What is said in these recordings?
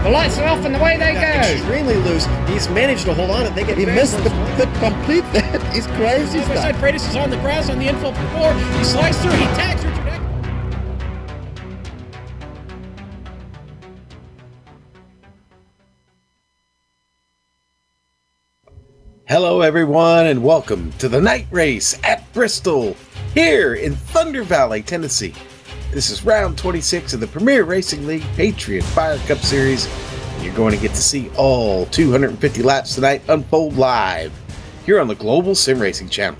The lights are off and away they go. Extremely loose. He's managed to hold on and they get He missed the complete that. He's crazy Side by stuff. side, Freitas is on the grass on the infield floor. He slides through. He tags Richard Eck. Hello everyone and welcome to the night race at Bristol here in Thunder Valley, Tennessee. This is round 26 of the Premier Racing League Patriot Fire Cup Series. And you're going to get to see all 250 laps tonight unfold live here on the Global Sim Racing channel.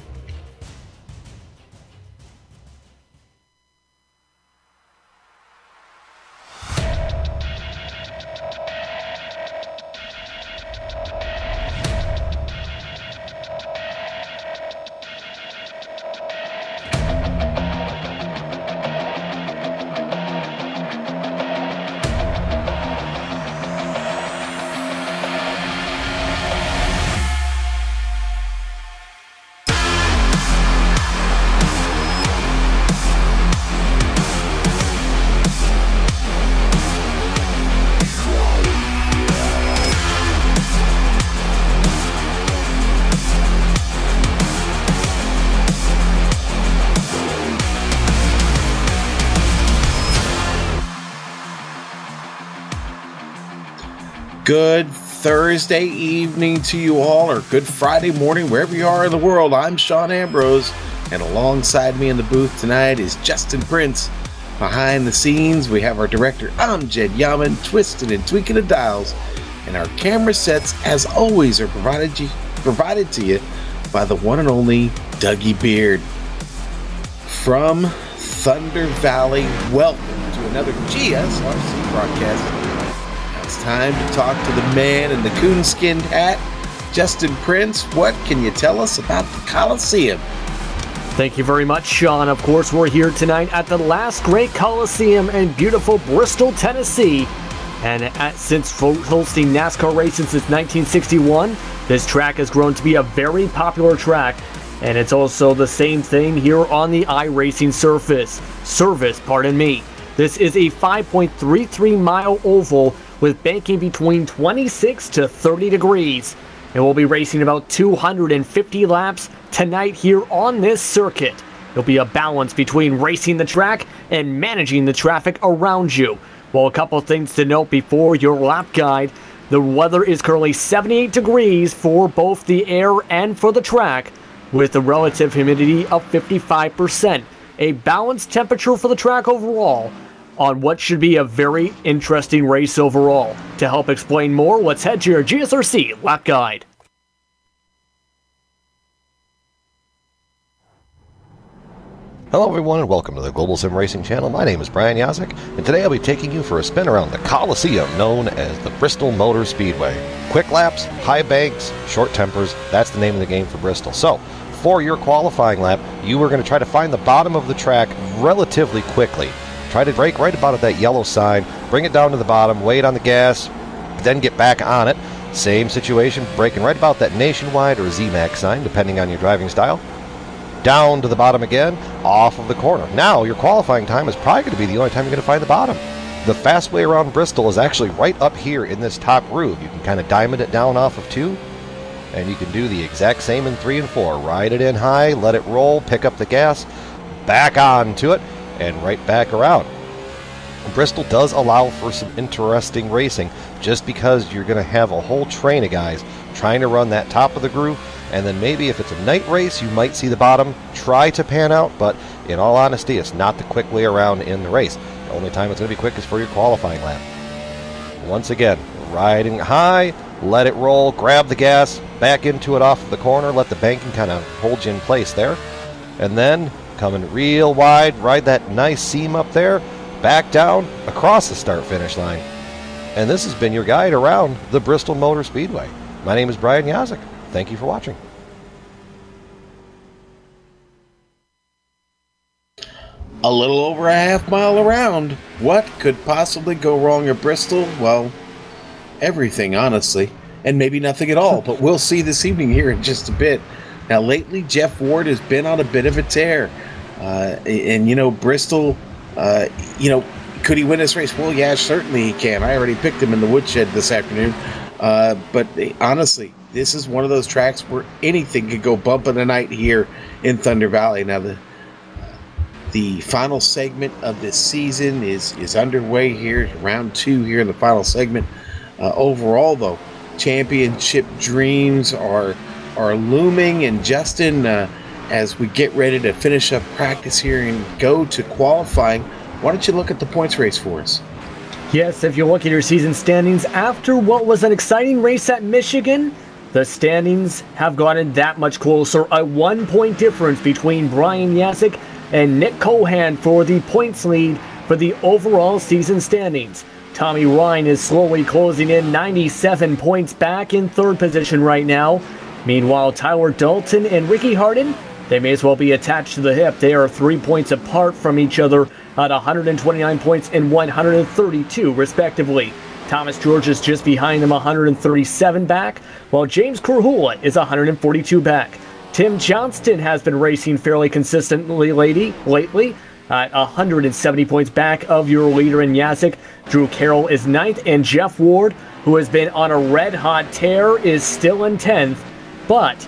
Good Thursday evening to you all, or good Friday morning, wherever you are in the world. I'm Sean Ambrose, and alongside me in the booth tonight is Justin Prince. Behind the scenes, we have our director Amjad Yaman, twisting and tweaking the dials, and our camera sets, as always, are provided to you by the one and only Dougie Beard. From Thunder Valley, welcome to another GSRC broadcast. It's time to talk to the man in the coon-skinned hat. Justin Prince, what can you tell us about the Coliseum? Thank you very much, Sean. Of course, we're here tonight at the last great Coliseum in beautiful Bristol, Tennessee. And since hosting NASCAR racing since 1961, this track has grown to be a very popular track. And it's also the same thing here on the iRacing service. This is a 5.33-mile oval with banking between 26 to 30 degrees. And we'll be racing about 250 laps tonight here on this circuit. There'll be a balance between racing the track and managing the traffic around you. Well, a couple things to note before your lap guide. The weather is currently 78 degrees for both the air and for the track, with a relative humidity of 55%. A balanced temperature for the track overall, on what should be a very interesting race overall. To help explain more, let's head to your GSRC lap guide. Hello everyone and welcome to the Global Sim Racing channel. My name is Brian Yazek, and today I'll be taking you for a spin around the Coliseum known as the Bristol Motor Speedway. Quick laps, high banks, short tempers, that's the name of the game for Bristol. So, for your qualifying lap, you are going to try to find the bottom of the track relatively quickly. Try to brake right about at that yellow sign, bring it down to the bottom, wait on the gas, then get back on it. Same situation, braking right about that Nationwide or ZMAX sign, depending on your driving style. Down to the bottom again, off of the corner. Now, your qualifying time is probably going to be the only time you're going to find the bottom. The fast way around Bristol is actually right up here in this top groove. You can kind of diamond it down off of 2, and you can do the exact same in 3 and 4. Ride it in high, let it roll, pick up the gas, back on to it, and right back around. Bristol does allow for some interesting racing just because you're going to have a whole train of guys trying to run that top of the groove, and then maybe if it's a night race you might see the bottom try to pan out, but in all honesty it's not the quick way around in the race. The only time it's going to be quick is for your qualifying lap. Once again, riding high, let it roll, grab the gas, back into it off the corner, let the banking kind of hold you in place there, and then coming real wide, ride that nice seam up there, back down, across the start-finish line. And this has been your guide around the Bristol Motor Speedway. My name is Brian Yazek. Thank you for watching. A little over a half mile around. What could possibly go wrong at Bristol? Well, everything, honestly. And maybe nothing at all, but we'll see this evening here in just a bit. Now, lately, Jeff Ward has been on a bit of a tear. And, you know, Bristol, you know, Could he win this race? Well, yeah, certainly he can. I already picked him in the woodshed this afternoon. But honestly, this is one of those tracks where anything could go bump in the night here in Thunder Valley. Now, the final segment of this season is underway here, round 2 here in the final segment. Overall, though, championship dreams are looming. And Justin, as we get ready to finish up practice here and go to qualifying, why don't you look at the points race for us? Yes, if you look at your season standings, after what was an exciting race at Michigan, the standings have gotten that much closer. A 1-point difference between Brian Yasek and Nick Cohan for the points lead for the overall season standings. Tommy Ryan is slowly closing in, 97 points back in 3rd position right now. Meanwhile, Tyler Dalton and Ricky Harden, they may as well be attached to the hip. They are 3 points apart from each other at 129 points and 132 respectively. Thomas George is just behind them, 137 back, while James Kurhula is 142 back. Tim Johnston has been racing fairly consistently lately at 170 points back of your leader in Yasek. Drew Carroll is 9th, and Jeff Ward, who has been on a red-hot tear, is still in 10th. But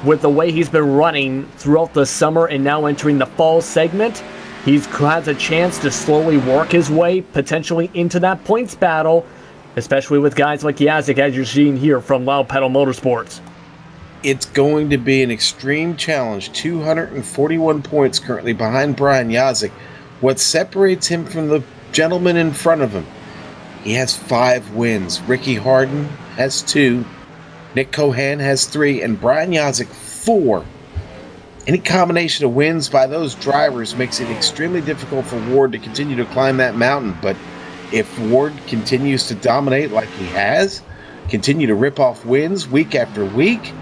with the way he's been running throughout the summer and now entering the fall segment, he has a chance to slowly work his way potentially into that points battle, especially with guys like Yasek, as you're seeing here from Loud Pedal Motorsports. It's going to be an extreme challenge. 241 points currently behind Brian Yasek. What separates him from the gentleman in front of him? He has 5 wins. Ricky Harden has 2. Nick Cohan has 3. And Brian Yasek 4. Any combination of wins by those drivers makes it extremely difficult for Ward to continue to climb that mountain. But if Ward continues to dominate like he has, continue to rip off wins week after week,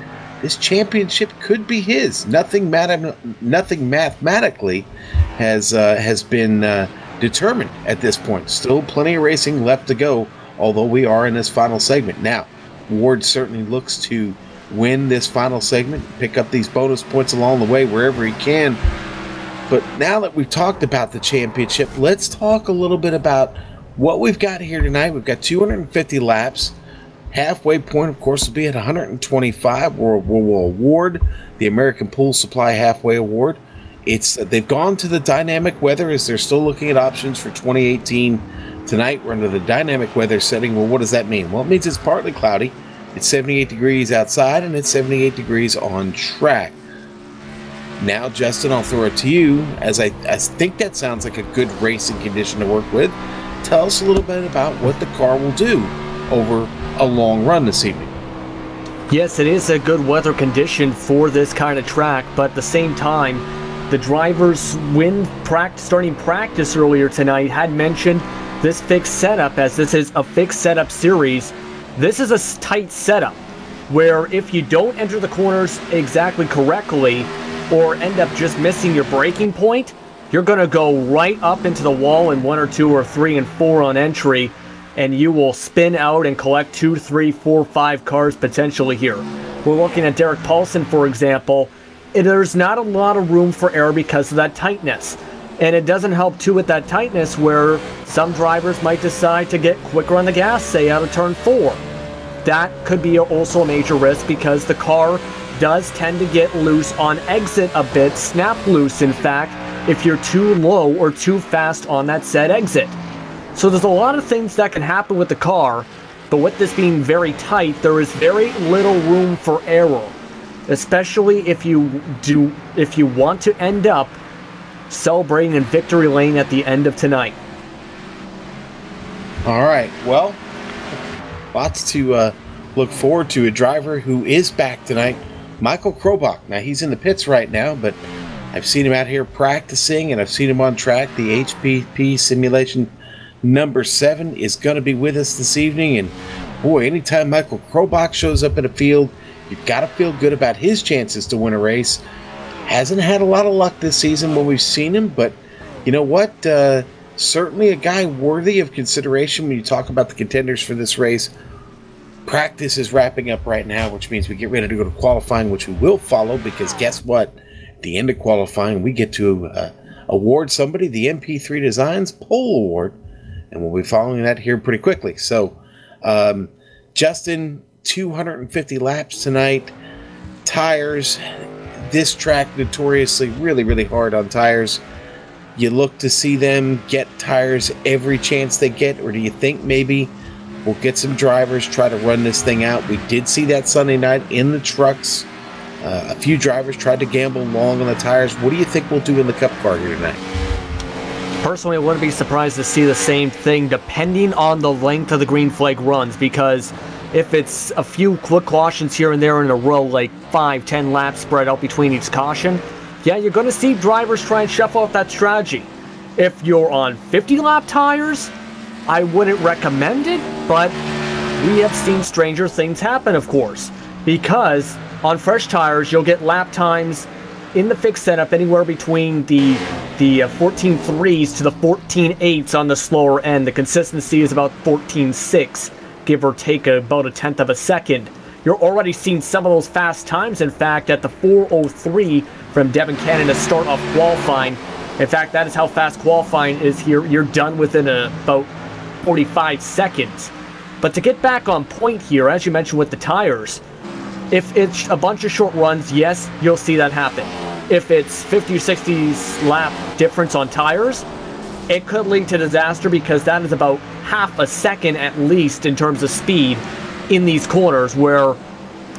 this championship could be his. Nothing mathematically has been determined at this point. Still plenty of racing left to go, although we are in this final segment. Now, Ward certainly looks to win this final segment, pick up these bonus points along the way wherever he can. But now that we've talked about the championship, let's talk a little bit about what we've got here tonight. We've got 250 laps. Halfway point, of course, will be at 125, where we'll award the American Pool Supply Halfway Award. They've gone to the dynamic weather as they're still looking at options for 2018. Tonight, we're under the dynamic weather setting. Well, what does that mean? Well, it means it's partly cloudy. It's 78 degrees outside, and it's 78 degrees on track. Now, Justin, I'll throw it to you, as I think that sounds like a good racing condition to work with. Tell us a little bit about what the car will do over a long run this evening. Yes, it is a good weather condition for this kind of track, but at the same time, the drivers, when starting practice earlier tonight, had mentioned this fixed setup, as this is a fixed setup series. This is a tight setup where if you don't enter the corners exactly correctly or end up just missing your braking point, you're going to go right up into the wall in 1 or 2 or 3 and 4 on entry, and you will spin out and collect 2, 3, 4, 5 cars potentially here. We're looking at Derek Paulson, for example. There's not a lot of room for error because of that tightness. And it doesn't help too with that tightness where some drivers might decide to get quicker on the gas, say out of turn 4. That could be also a major risk because the car does tend to get loose on exit a bit, snap loose in fact, if you're too low or too fast on that said exit. So there's a lot of things that can happen with the car, but with this being very tight, there is very little room for error, especially if you want to end up celebrating in victory lane at the end of tonight. All right, well, lots to look forward to. A driver who is back tonight, Michael Krobach. Now, he's in the pits right now, but I've seen him out here practicing, and I've seen him on track. The HPP simulation number 7 is going to be with us this evening, and boy, anytime Michael Krobach shows up in a field, you've got to feel good about his chances to win a race. Hasn't had a lot of luck this season when we've seen him, but you know what? Certainly a guy worthy of consideration when you talk about the contenders for this race. Practice is wrapping up right now, which means we get ready to go to qualifying, which we will follow, because guess what? At the end of qualifying, we get to award somebody the MP3 Designs Pole Award and we'll be following that here pretty quickly. So, Justin, 250 laps tonight. Tires, this track notoriously really, really hard on tires. You look to see them get tires every chance they get, or do you think maybe we'll get some drivers, try to run this thing out? We did see that Sunday night in the trucks. A few drivers tried to gamble long on the tires. What do you think we'll do in the Cup car here tonight? Personally, I wouldn't be surprised to see the same thing depending on the length of the green flag runs, because if it's a few quick cautions here and there in a row, like 5-10 laps spread out between each caution, yeah, you're going to see drivers try and shuffle out that strategy. If you're on 50-lap tires, I wouldn't recommend it, but we have seen stranger things happen, of course, because on fresh tires, you'll get lap times in the fixed setup anywhere between the 14.3s to the 14.8s on the slower end. The consistency is about 14.6, give or take about a tenth of a second. You're already seeing some of those fast times, in fact, at the 4:03 from Devin Cannon to start off qualifying. In fact, that is how fast qualifying is here. You're done within about 45 seconds. But to get back on point here, as you mentioned with the tires, if it's a bunch of short runs, yes, you'll see that happen. If it's 50 or 60 lap difference on tires, it could lead to disaster, because that is about half a second at least in terms of speed in these corners where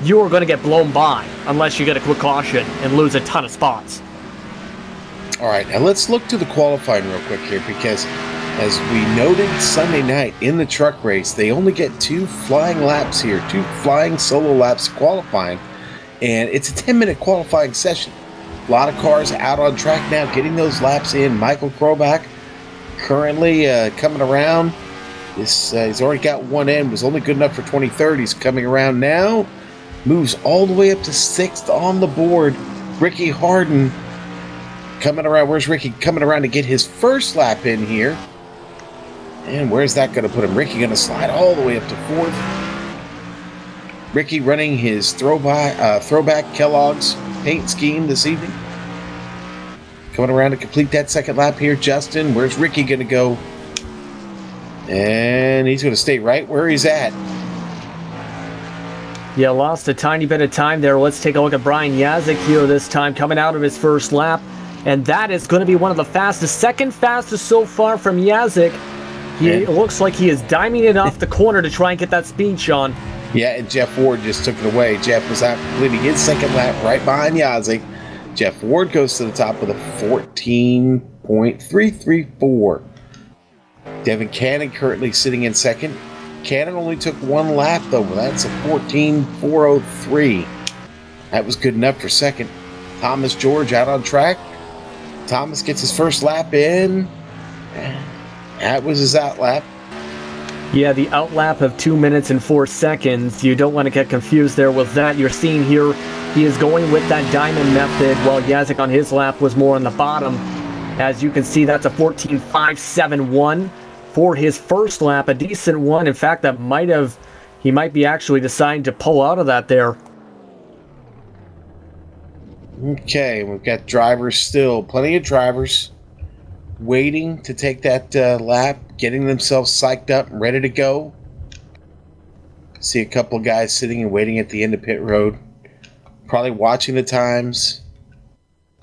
you are going to get blown by unless you get a quick caution and lose a ton of spots. All right, now let's look to the qualifying real quick here, because as we noted Sunday night in the truck race, they only get 2 flying laps here, 2 flying solo laps qualifying, and it's a 10-minute qualifying session. A lot of cars out on track now, getting those laps in. Michael Krobach currently coming around. He's already got one end, was only good enough for 23rd. He's coming around now, moves all the way up to 6th on the board. Ricky Harden coming around. Where's Ricky coming around to get his first lap in here? And where's that going to put him? Ricky going to slide all the way up to 4th. Ricky running his throwback Kellogg's paint scheme this evening. Coming around to complete that second lap here. Justin, where's Ricky going to go? And he's going to stay right where he's at. Yeah, lost a tiny bit of time there. Let's take a look at Brian Yazik here this time, coming out of his first lap. And that is going to be one of the fastest, second fastest so far from Yazik. It looks like he is diming it off the corner to try and get that speed, Sean. Yeah, and Jeff Ward just took it away. Jeff was out completing his second lap right behind Yazik. Jeff Ward goes to the top with a 14.334. Devin Cannon currently sitting in second. Cannon only took 1 lap, though. That's a 14.403. That was good enough for second. Thomas George out on track. Thomas gets his first lap in. That was his out lap. Yeah, the out lap of 2 minutes and 4 seconds. You don't want to get confused there with that. You're seeing here he is going with that diamond method, while Yazik on his lap was more on the bottom. As you can see, that's a 14.571 for his first lap, a decent one. In fact, he might be actually deciding to pull out of that there. Okay, we've got drivers still, plenty of drivers waiting to take that lap, getting themselves psyched up and ready to go. See a couple of guys sitting and waiting at the end of pit road, probably watching the times,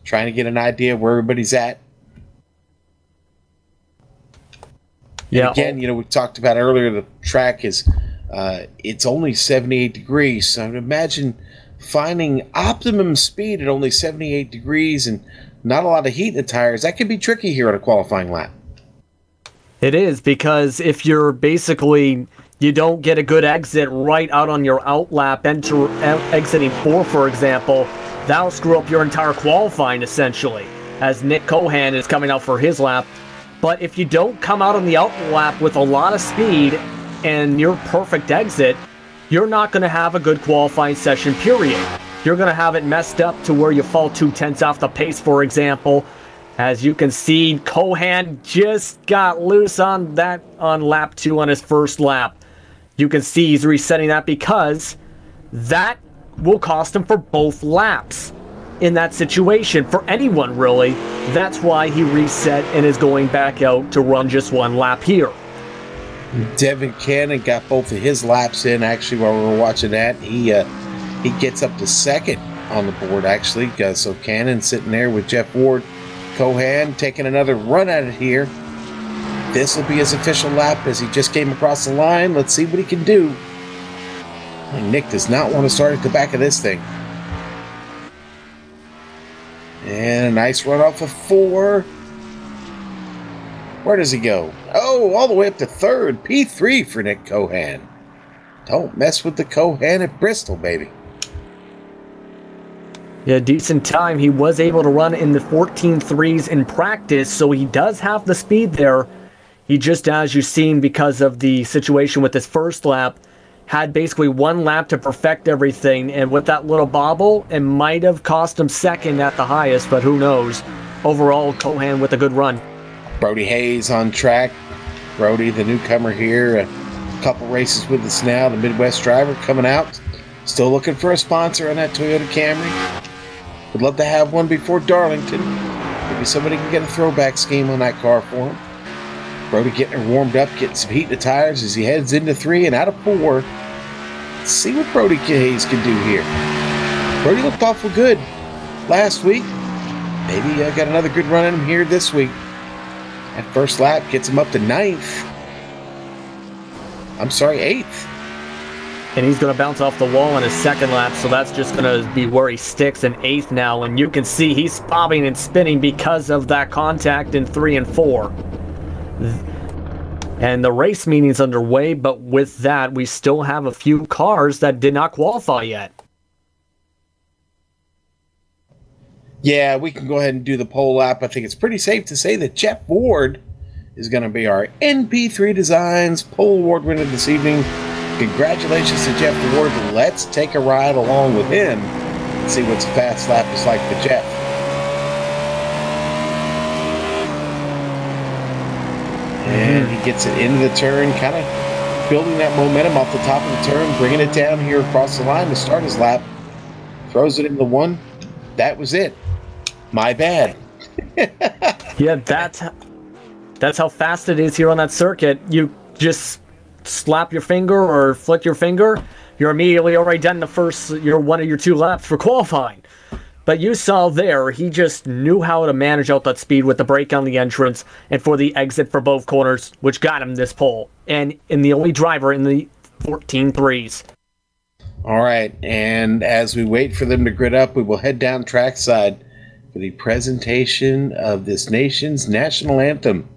trying to get an idea of where everybody's at. Yeah. And again, we talked about earlier, the track is it's only 78 degrees, so I would imagine finding optimum speed at only 78 degrees and not a lot of heat in the tires, that could be tricky here on a qualifying lap. It is, because if you're basically, you don't get a good exit right out on your out lap, exiting 4, for example, that'll screw up your entire qualifying, essentially, as Nick Cohan is coming out for his lap. But if you don't come out on the out lap with a lot of speed and your perfect exit, you're not going to have a good qualifying session, period. You're going to have it messed up to where you fall 2/10 off the pace, for example. As you can see, Cohan just got loose on that on lap 2 on his first lap. You can see he's resetting that because that will cost him for both laps in that situation, for anyone really. That's why he reset and is going back out to run just 1 lap here. Devin Cannon got both of his laps in, actually, while we were watching that. He gets up to second on the board, actually. So Cannon sitting there with Jeff Ward. Cohan taking another run at it here. This will be his official lap as he just came across the line. Let's see what he can do. Nick does not want to start at the back of this thing. And a nice run off of 4. Where does he go? Oh, all the way up to 3rd. P3 for Nick Cohan. Don't mess with the Cohan at Bristol, baby. Yeah, decent time. He was able to run in the 14.3s in practice, so he does have the speed there. He just, as you've seen, because of the situation with his first lap, had basically 1 lap to perfect everything, and with that little bobble, it might have cost him second at the highest, but who knows. Overall, Cohan with a good run. Brody Hayes on track. Brody, the newcomer here, a couple races with us now, the Midwest driver coming out. Still looking for a sponsor on that Toyota Camry. Would love to have one before Darlington. Maybe somebody can get a throwback scheme on that car for him. Brody getting her warmed up, getting some heat in the tires as he heads into 3 and out of 4. Let's see what Brody Hayes can do here. Brody looked awful good last week. Maybe got another good run in him here this week. That first lap gets him up to 9th. I'm sorry, 8th. And he's going to bounce off the wall on his second lap, so that's just going to be where he sticks in 8th now. And you can see he's bobbing and spinning because of that contact in 3 and 4. And the race meeting's underway, but with that, we still have a few cars that did not qualify yet. Yeah, we can go ahead and do the pole lap. I think it's pretty safe to say that Jeff Ward is going to be our NP3 Designs pole award winner this evening. Congratulations to Jeff Ward. Let's take a ride along with him and see what the fast lap is like for Jeff. And he gets it into the turn, kind of building that momentum off the top of the turn, bringing it down here across the line to start his lap. Throws it into 1. That was it. My bad. Yeah, that's how fast it is here on that circuit. You just slap your finger or flick your finger, you're immediately already done your 1 of your 2 laps for qualifying. But you saw there, he just knew how to manage out that speed with the brake on the entrance and for the exit for both corners, which got him this pole. And in the only driver in the 14.3s. All right, and as we wait for them to grid up, we will head down trackside for the presentation of this nation's national anthem.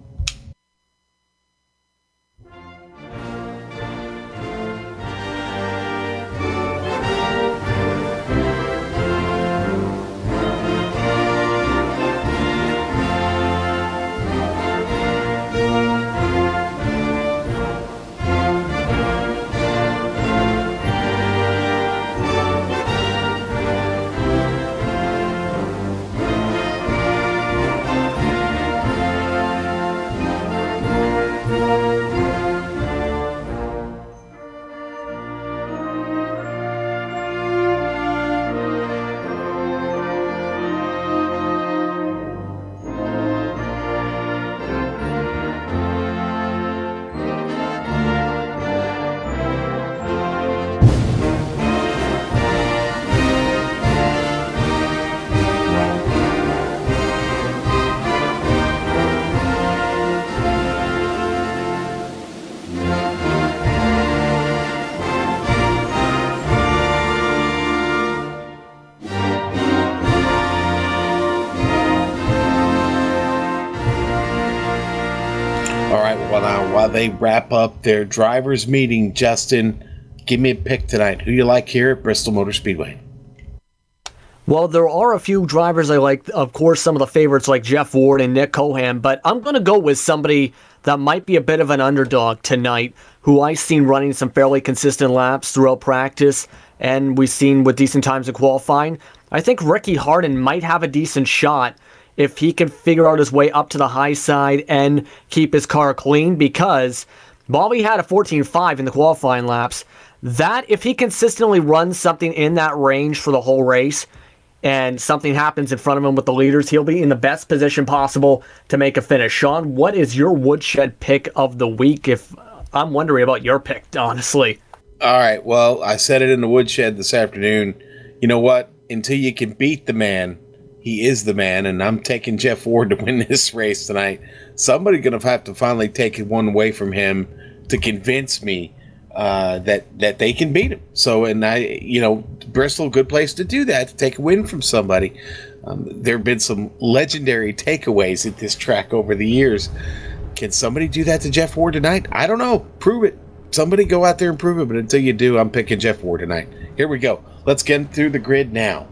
While they wrap up their drivers meeting, Justin, give me a pick tonight. Who you like here at Bristol Motor Speedway? Well, there are a few drivers I like. Of course, some of the favorites like Jeff Ward and Nick Cohan, but I'm going to go with somebody that might be a bit of an underdog tonight, who I've seen running some fairly consistent laps throughout practice, and we've seen with decent times in qualifying. I think Ricky Harden might have a decent shot if he can figure out his way up to the high side and keep his car clean, because Bobby had a 14.5 in the qualifying laps. That, if he consistently runs something in that range for the whole race, and something happens in front of him with the leaders, he'll be in the best position possible to make a finish. Sean, what is your woodshed pick of the week, if I'm wondering about your pick, honestly. All right. Well, I said it in the woodshed this afternoon. You know what? Until you can beat the man, he is the man, and I'm taking Jeff Ward to win this race tonight. Somebody's going to have to finally take one away from him to convince me that they can beat him. So, and Bristol, good place to do that, to take a win from somebody. There have been some legendary takeaways at this track over the years. Can somebody do that to Jeff Ward tonight? I don't know. Prove it. Somebody go out there and prove it. But until you do, I'm picking Jeff Ward tonight. Here we go. Let's get through the grid now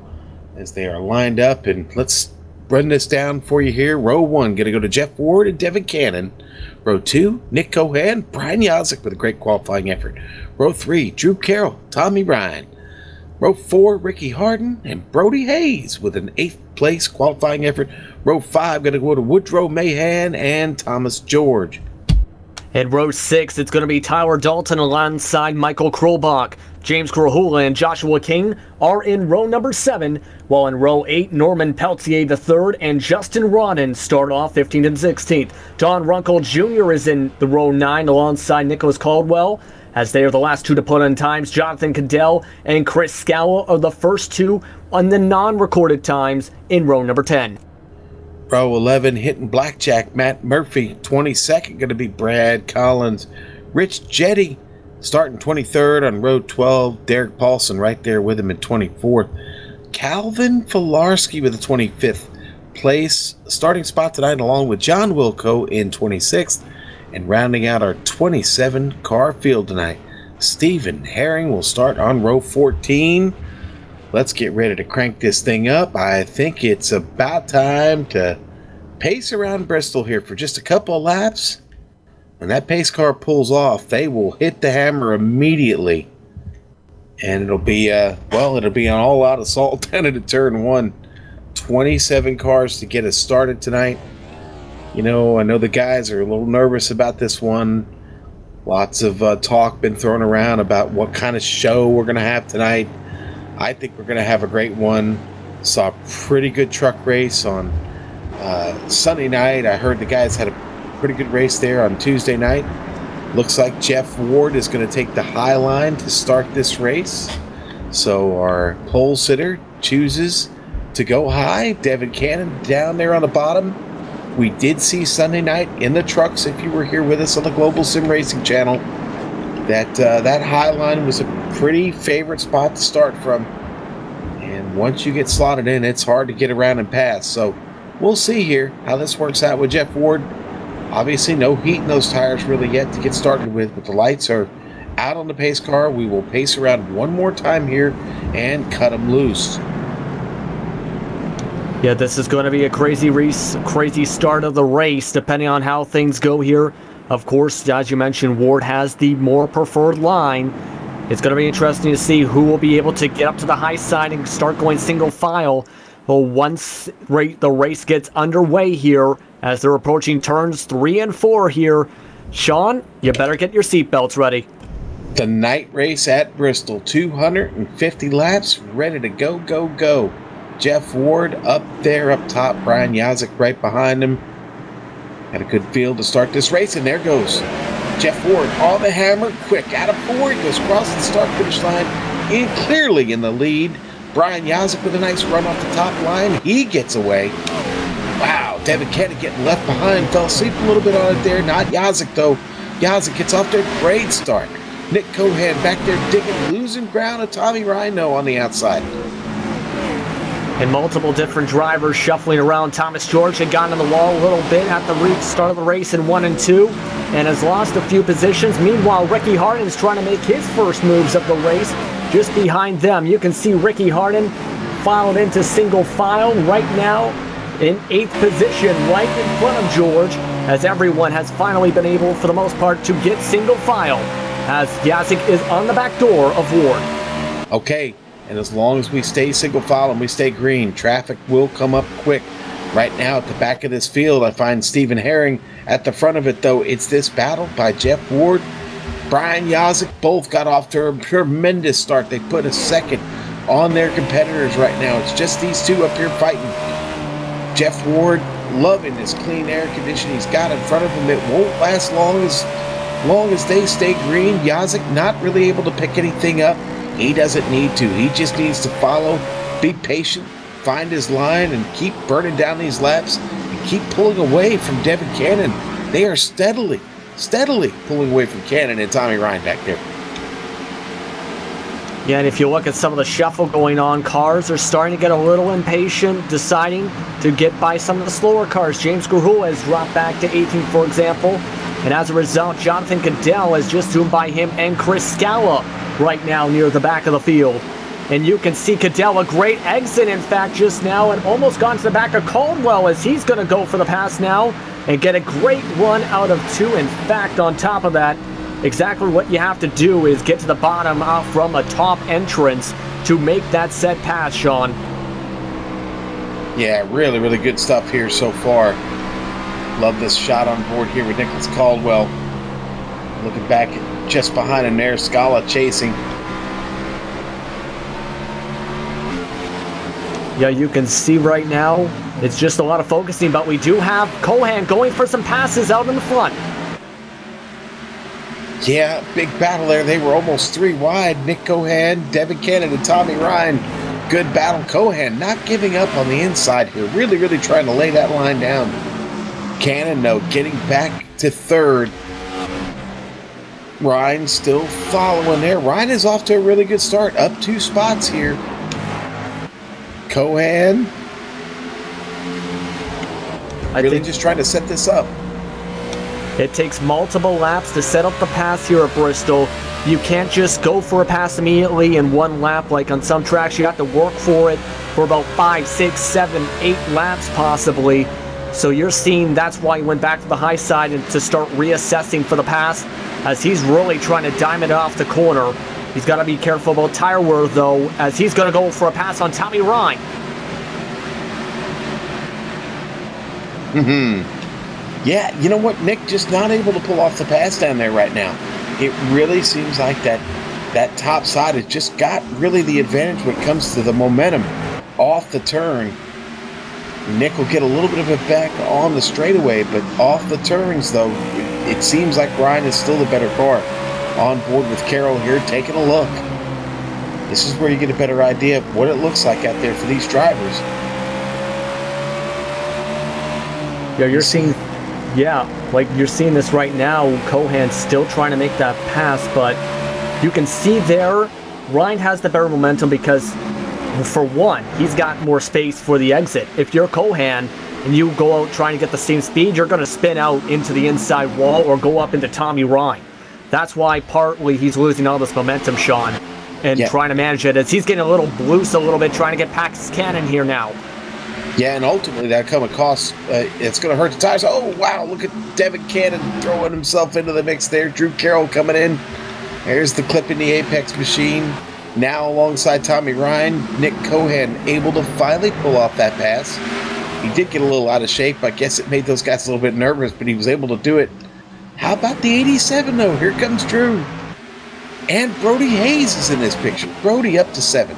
as they are lined up. And let's run this down for you here. Row 1, going to go to Jeff Ward and Devin Cannon. Row 2, Nick Cohan, Brian Yazik with a great qualifying effort. Row 3, Drew Carroll, Tommy Ryan. Row 4, Ricky Harden and Brody Hayes with an 8th place qualifying effort. Row 5, going to go to Woodrow Mahan and Thomas George. In row 6, it's going to be Tyler Dalton alongside Michael Krolbach. James Grahula and Joshua King are in row number 7, while in row 8, Norman Peltier III and Justin Rodden start off 15th and 16th. Don Runkle Jr. is in the row 9 alongside Nicholas Caldwell, as they are the last two to put on times. Jonathan Cadell and Chris Scala are the first two on the non-recorded times in row number 10. Row 11, hitting blackjack, Matt Murphy. 22nd, going to be Brad Collins. Rich Jetty starting 23rd on row 12. Derek Paulson right there with him in 24th. Calvin Filarski with the 25th place starting spot tonight, along with John Wilco in 26th. And rounding out our 27-car field tonight, Stephen Herring will start on row 14. Let's get ready to crank this thing up. I think it's about time to pace around Bristol here for just a couple of laps. When that pace car pulls off, they will hit the hammer immediately. And it'll be, it'll be an all-out assault down into turn 1. 27 cars to get us started tonight. You know, I know the guys are a little nervous about this one. Lots of talk been thrown around about what kind of show we're going to have tonight. I think we're going to have a great one. Saw a pretty good truck race on Sunday night. I heard the guys had a pretty good race there on Tuesday night. Looks like Jeff Ward is going to take the high line to start this race. So our pole sitter chooses to go high. Devin Cannon down there on the bottom. We did see Sunday night in the trucks, if you were here with us on the Global Sim Racing channel, that high line was a pretty favorite spot to start from. And once you get slotted in, it's hard to get around and pass. So we'll see here how this works out with Jeff Ward. Obviously, no heat in those tires really yet to get started with, but the lights are out on the pace car. We will pace around one more time here and cut them loose. Yeah, this is going to be a crazy race, crazy start of the race, depending on how things go here. Of course, as you mentioned, Ward has the more preferred line. It's going to be interesting to see who will be able to get up to the high side and start going single file. Well, once the race gets underway here, as they're approaching turns 3 and 4 here, Sean, you better get your seatbelts ready. The night race at Bristol, 250 laps, ready to go, go, go. Jeff Ward up there, up top. Brian Yazik right behind him. Had a good field to start this race, and there goes Jeff Ward on the hammer, quick out of 4. He goes across the start-finish line, in clearly in the lead. Brian Yazik with a nice run off the top line. He gets away. Wow, Devin Cannon getting left behind. Fell asleep a little bit on it there. Not Yazik, though. Yazik gets off there. Great start. Nick Cohan back there digging, losing ground to Tommy Rhino on the outside. And multiple different drivers shuffling around. Thomas George had gotten on the wall a little bit at the start of the race in 1 and 2 and has lost a few positions. Meanwhile, Ricky Harden is trying to make his first moves of the race just behind them. You can see Ricky Harden filed into single file right now in 8th position, right in front of George, as everyone has finally been able, for the most part, to get single file, as Yazik is on the back door of Ward. Okay. And as long as we stay single file and we stay green, traffic will come up quick. Right now at the back of this field, I find Stephen Herring. At the front of it, though, it's this battle by Jeff Ward. Brian Yazik both got off to a tremendous start. They put a second on their competitors right now. It's just these two up here fighting. Jeff Ward loving this clean air condition he's got in front of him. It won't last long as long as they stay green, Yazik not really able to pick anything up. He doesn't need to. He just needs to follow, be patient, find his line, and keep burning down these laps and keep pulling away from Devin Cannon. They are steadily pulling away from Cannon and Tommy Ryan back there. Yeah, and if you look at some of the shuffle going on, cars are starting to get a little impatient, deciding to get by some of the slower cars. James Grahul has dropped back to 18th, for example. And as a result, Jonathan Cadell has just zoomed by him and Chris Scala right now near the back of the field. And you can see Cadell, a great exit, in fact, just now, and almost gone to the back of Caldwell as he's going to go for the pass now and get a great run out of 2. In fact, on top of that, exactly what you have to do is get to the bottom from a top entrance to make that set pass, Sean. Yeah, really, really good stuff here so far. Love this shot on board here with Nicholas Caldwell. Looking back just behind him there, Scala chasing. Yeah, you can see right now, it's just a lot of focusing, but we do have Cohan going for some passes out in the front. Yeah, big battle there. They were almost 3 wide. Nick Cohan, Devin Cannon, and Tommy Ryan. Good battle. Cohan not giving up on the inside here. Really, really trying to lay that line down. Cannon, though, getting back to 3rd. Ryan still following there. Ryan is off to a really good start. Up 2 spots here. Cohan. Really just trying to set this up. It takes multiple laps to set up the pass here at Bristol. You can't just go for a pass immediately in 1 lap like on some tracks. You have to work for it for about 5, 6, 7, 8 laps possibly. So you're seeing that's why he went back to the high side and to start reassessing for the pass as he's really trying to dime it off the corner. He's got to be careful about tire wear though as he's going to go for a pass on Tommy Ryan. Yeah, you know what, Nick just not able to pull off the pass down there right now. It really seems like that top side has just got really the advantage when it comes to the momentum off the turn. Nick will get a little bit of it back on the straightaway, but off the turns, though, it seems like Ryan is still the better car. On board with Carroll here, taking a look. This is where you get a better idea of what it looks like out there for these drivers. Yeah, you're seeing this right now. Cohan's still trying to make that pass, but you can see there, Ryan has the better momentum because, for one, he's got more space for the exit. If you're Cohan and you go out trying to get the same speed, you're going to spin out into the inside wall or go up into Tommy Ryan. That's why partly he's losing all this momentum, Sean, and trying to manage it as he's getting a little loose a little bit, trying to get past Cannon here now. Yeah, and ultimately that come across, it's going to hurt the tires. Oh, wow, look at Devin Cannon throwing himself into the mix there. Drew Carroll coming in. There's the clip in the Apex machine. Now alongside Tommy Ryan, Nick Cohan able to finally pull off that pass. He did get a little out of shape. I guess it made those guys a little bit nervous, but he was able to do it. How about the 87, though? Here comes Drew. And Brody Hayes is in this picture. Brody up to 7.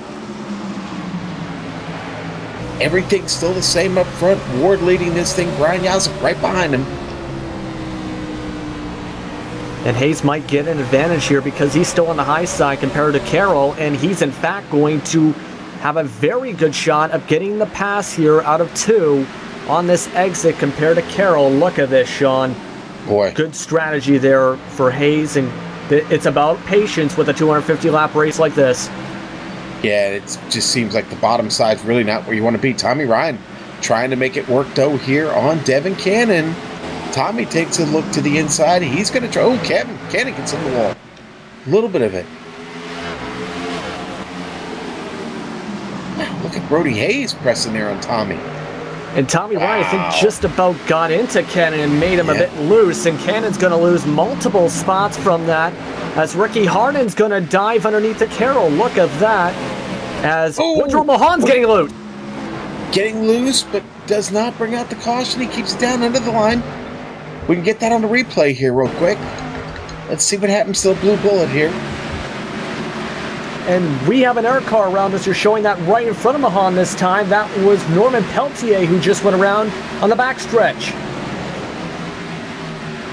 Everything's still the same up front. Ward leading this thing. Brian Yazik right behind him. And Hayes might get an advantage here because he's still on the high side compared to Carroll, and he's in fact going to have a very good shot of getting the pass here out of 2 on this exit compared to Carroll. Look at this, Sean. Boy. Good strategy there for Hayes, and it's about patience with a 250-lap race like this. Yeah, it just seems like the bottom side's really not where you want to be. Tommy Ryan trying to make it work, though, here on Devin Cannon. Tommy takes a look to the inside. He's going to try. Oh, Cannon gets in the wall. A little bit of it. Wow, look at Brody Hayes pressing there on Tommy. And Tommy Ryan, I think, just about got into Cannon and made him a bit loose. And Cannon's going to lose multiple spots from that as Ricky Harden's going to dive underneath the Carroll. Look at that. As Woodrow Mahan's getting loose. Getting loose, but does not bring out the caution. He keeps it down under the line. We can get that on the replay here real quick. Let's see what happens to the blue bullet here. And we have an air car around us. You're showing that right in front of Mahan this time. That was Norman Peltier who just went around on the backstretch.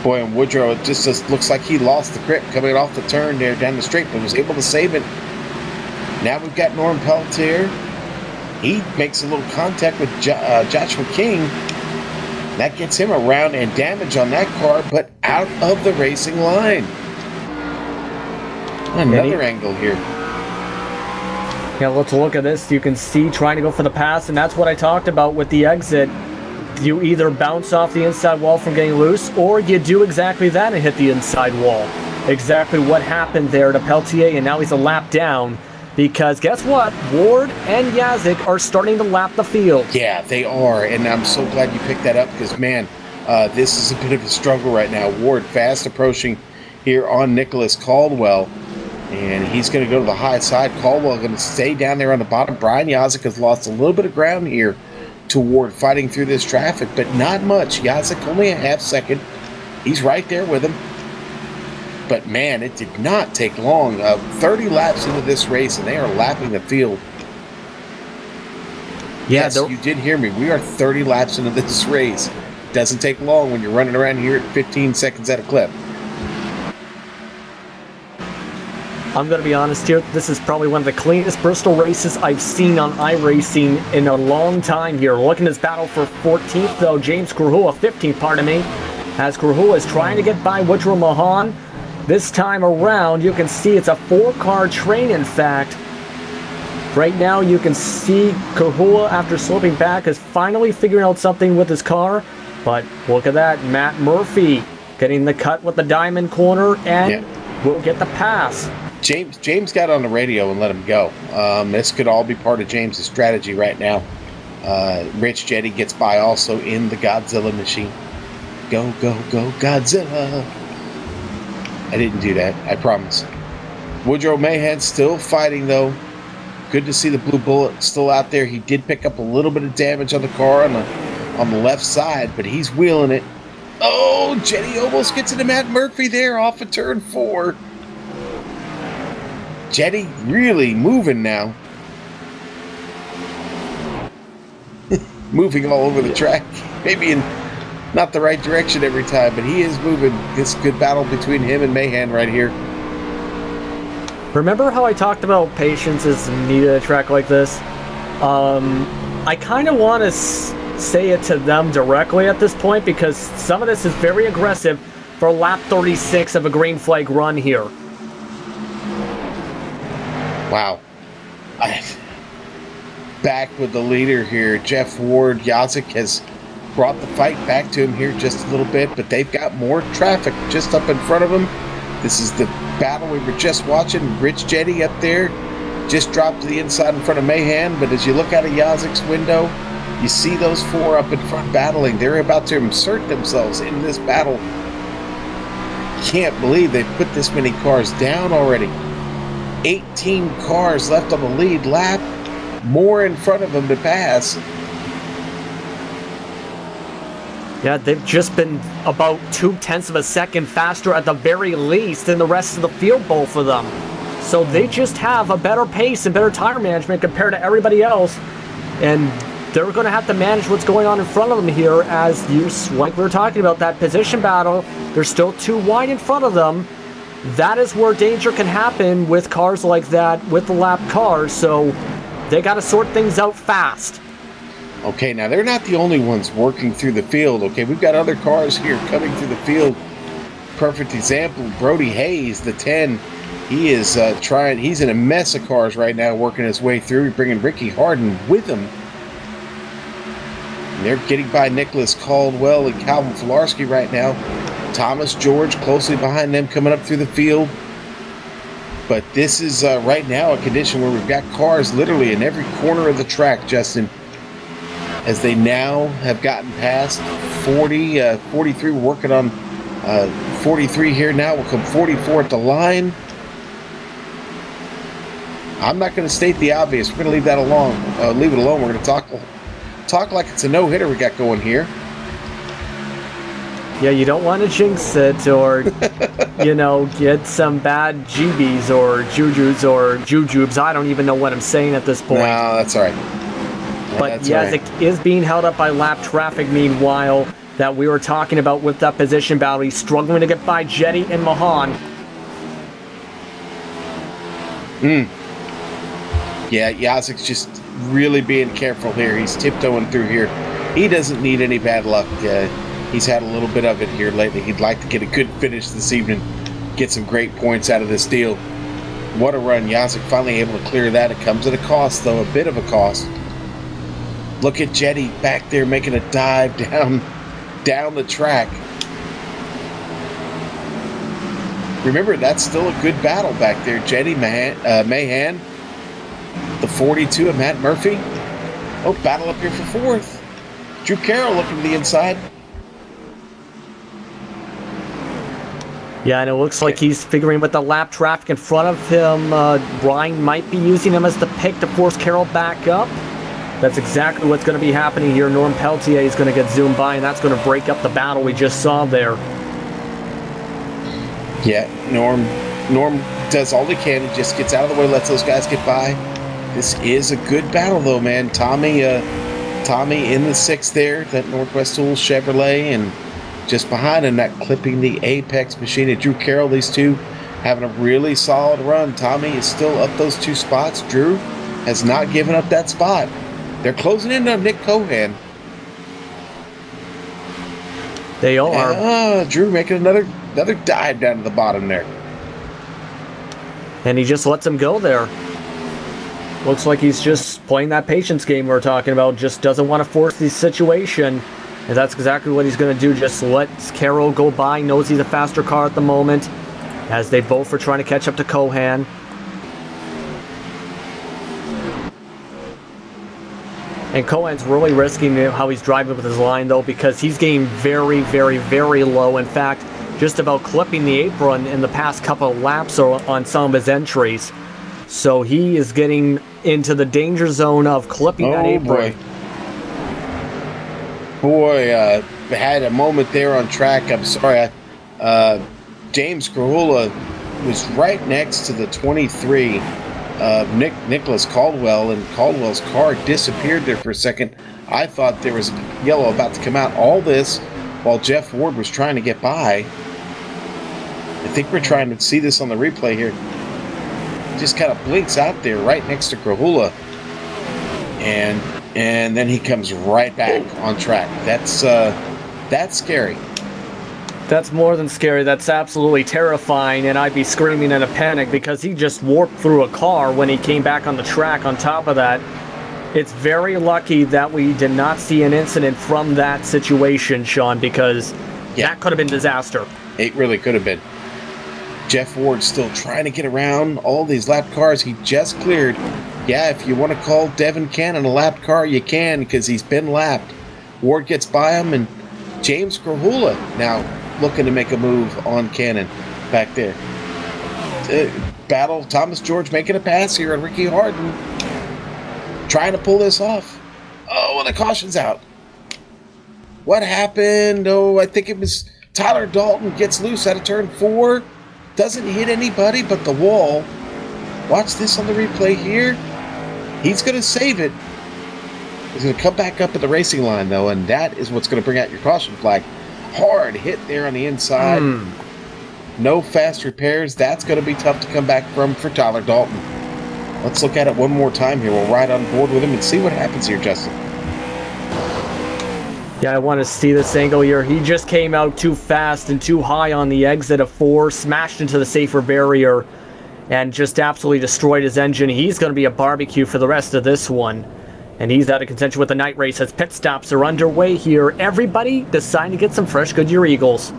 Boy, and Woodrow, it just looks like he lost the grip coming off the turn there down the straight, but was able to save it. Now we've got Norm Pelletier. He makes a little contact with Joshua King. That gets him around and damage on that car, but out of the racing line. Another angle here. Yeah, let's look at this. You can see trying to go for the pass, and that's what I talked about with the exit. You either bounce off the inside wall from getting loose, or you do exactly that and hit the inside wall. Exactly what happened there to Pelletier, and now he's a lap down. Because guess what? Ward and Yazik are starting to lap the field. Yeah, they are, and I'm so glad you picked that up because, man, this is a bit of a struggle right now. Ward fast approaching here on Nicholas Caldwell, and he's going to go to the high side. Caldwell going to stay down there on the bottom. Brian Yazik has lost a little bit of ground here to Ward fighting through this traffic, but not much. Yazik only a half second. He's right there with him. But, man, it did not take long. 30 laps into this race, and they are lapping the field. Yeah, yes, you did hear me. We are 30 laps into this race. Doesn't take long when you're running around here at 15 seconds at a clip. I'm going to be honest here. This is probably one of the cleanest Bristol races I've seen on iRacing in a long time here. Looking at this battle for 14th, though. James Grahula, 15th, pardon me. As Grahula is trying to get by Woodrow Mahan. This time around, you can see it's a 4-car train, in fact. Right now, you can see Kahua, after slipping back, is finally figuring out something with his car. But look at that. Matt Murphy getting the cut with the diamond corner, and will get the pass. James got on the radio and let him go. This could all be part of James's strategy right now. Rich Jetty gets by also in the Godzilla machine. Go, go, go, Godzilla. I didn't do that, I promise. Woodrow Mahan still fighting, though. Good to see the Blue Bullet still out there. He did pick up a little bit of damage on the car on the left side, but he's wheeling it. Oh, Jetty almost gets into Matt Murphy there off of turn 4. Jetty really moving now. Moving all over the track. Maybe in not the right direction every time, but he is moving. It's a good battle between him and Mahan right here. Remember how I talked about patience is needed at a track like this? I kind of want to say it to them directly at this point because some of this is very aggressive for lap 36 of a green flag run here. Wow. Back with the leader here, Jeff Ward. Yazik has brought the fight back to him here just a little bit, but they've got more traffic just up in front of them. This is the battle we were just watching. Rich Jetty up there just dropped to the inside in front of Mahan, but as you look out of Yazik's window, you see those 4 up in front battling. They're about to insert themselves in this battle. Can't believe they've put this many cars down already. 18 cars left on the lead lap, more in front of them to pass. Yeah, they've just been about 0.2 of a second faster at the very least than the rest of the field, both of them. So they just have a better pace and better tire management compared to everybody else. And they're going to have to manage what's going on in front of them here as like we were talking about, that position battle. They're still too wide in front of them. That is where danger can happen with cars like that, with the lap cars. So they got to sort things out fast. Okay, now they're not the only ones working through the field. Okay, we've got other cars here coming through the field. Perfect example, Brody Hayes, the 10. He is he's in a mess of cars right now, working his way through. He's bringing Ricky Harden with him. And they're getting by Nicholas Caldwell and Calvin Filarski right now. Thomas George closely behind them coming up through the field. But this is right now a condition where we've got cars literally in every corner of the track, Justin. As they now have gotten past 40, 43, we're working on 43 here now. We'll come 44 at the line. I'm not going to state the obvious. We're going to leave that alone. Leave it alone. We're going to talk like it's a no-hitter we got going here. Yeah, you don't want to jinx it or, you know, get some bad GBs or Jujus or Jujubes. I don't even know what I'm saying at this point. No, that's all right. But Yazik is being held up by lap traffic meanwhile. that we were talking about with that position battle. He's struggling to get by Jetty and Mahan. Yeah, Yazik's just really being careful here. He's tiptoeing through here. He doesn't need any bad luck. He's had a little bit of it here lately. He'd like to get a good finish this evening, get some great points out of this deal. What a run. Yazik finally able to clear that. It comes at a cost, though, a bit of a cost. Look at Jetty back there making a dive down the track. Remember, that's still a good battle back there. Jetty, Mahan, the 42 of Matt Murphy. Oh, battle up here for fourth. Drew Carroll looking to the inside. Yeah, and it looks like he's figuring with the lap traffic in front of him. Brian might be using him as the pick to force Carroll back up. That's exactly what's going to be happening here. Norm Peltier is going to get zoomed by, and that's going to break up the battle we just saw there. Yeah, Norm does all he can. He just gets out of the way, lets those guys get by. This is a good battle, though, man. Tommy in the sixth there, that Northwest Tools Chevrolet, and just behind him, that clipping the Apex machine at Drew Carroll. These two having a really solid run. Tommy is still up those 2 spots. Drew has not given up that spot. They're closing in on Nick Cohan. They are. Drew making another dive down to the bottom there. And he just lets him go there. Looks like he's just playing that patience game we're talking about. Just doesn't want to force the situation. And that's exactly what he's going to do. Just lets Carroll go by. Knows he's a faster car at the moment, as they both are trying to catch up to Cohan. And Cohen's really risking how he's driving with his line, though, because he's getting very, very, very low. In fact, just about clipping the apron in the past couple of laps on some of his entries. So he is getting into the danger zone of clipping that apron. Boy, had a moment there on track. I'm sorry. James Grahula was right next to the 23 of Nicholas Caldwell, and Caldwell's car disappeared there for a second. I thought there was yellow about to come out. All this while Jeff Ward was trying to get by. I think we're trying to see this on the replay here. Just kind of blinks out there right next to Grahula, and then he comes right back on track. That's scary. That's more than scary. That's absolutely terrifying, and I'd be screaming in a panic because he just warped through a car when he came back on the track. On top of that, it's very lucky that we did not see an incident from that situation, Sean, because that could have been disaster. It really could have been. Jeff Ward still trying to get around all these lapped cars he just cleared. Yeah, if you want to call Devin Cannon a lapped car, you can, because he's been lapped. Ward gets by him, and James Grahula now looking to make a move on Cannon back there. Battle, Thomas George making a pass here on Ricky Harden. Trying to pull this off. Oh, and the caution's out. What happened? Oh, I think it was Tyler Dalton gets loose out of turn 4. Doesn't hit anybody but the wall. Watch this on the replay here. He's going to save it. He's going to come back up at the racing line, though, and that is what's going to bring out your caution flag. Hard hit there on the inside. No fast repairs. That's going to be tough to come back from for Tyler Dalton. Let's look at it one more time here. We'll ride on board with him and see what happens here, Justin. Yeah, I want to see this angle here. He just came out too fast and too high on the exit of 4, smashed into the safer barrier, and just absolutely destroyed his engine. He's going to be a barbecue for the rest of this one. And he's out of contention with the night race as pit stops are underway here. Everybody deciding to get some fresh Goodyear Eagles.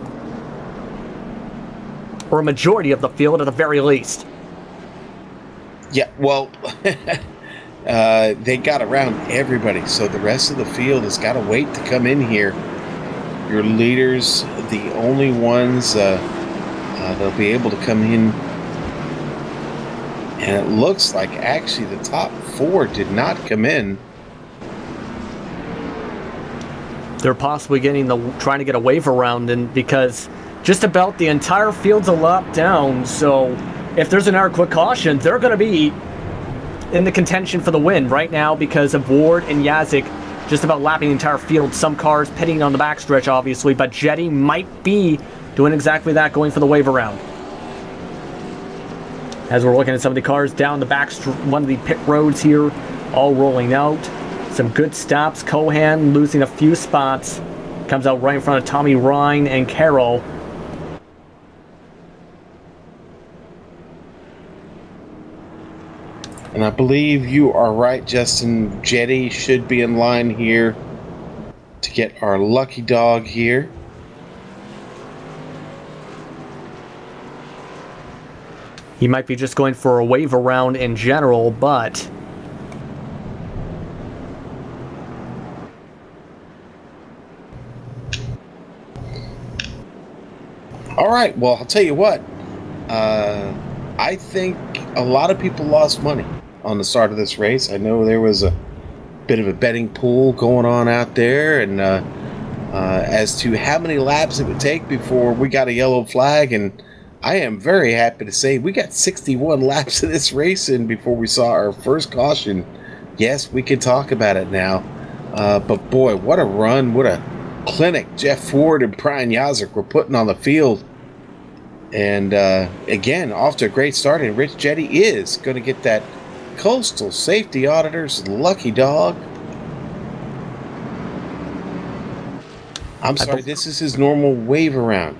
Or a majority of the field at the very least. Yeah, well, they got around everybody, so the rest of the field has got to wait to come in here. Your leaders, the only ones they'll be able to come in. And it looks like actually the top 4 did not come in. They're possibly trying to get a wave around, and because just about the entire field's a lap down, so if there's an hour quick caution, they're going to be in the contention for the win right now because of Ward and Yazik just about lapping the entire field. Some cars pitting on the backstretch, obviously, but Jetty might be doing exactly that, going for the wave around. As we're looking at some of the cars down the back, one of the pit roads here, all rolling out. Some good stops. Cohan losing a few spots. Comes out right in front of Tommy Ryan and Carroll. And I believe you are right, Justin. Jetty should be in line here to get our lucky dog here. He might be just going for a wave around in general, but all right, well, I'll tell you what. I think a lot of people lost money on the start of this race. I know there was a bit of a betting pool going on out there, and as to how many laps it would take before we got a yellow flag, and I am very happy to say we got 61 laps of this race in before we saw our first caution. Yes, we can talk about it now, but boy, what a run, what a clinic Jeff Ford and Brian Yazek were putting on the field. And again, off to a great start, and Rich Jetty is going to get that Coastal Safety Auditor's lucky dog. I'm sorry, this is his normal wave around.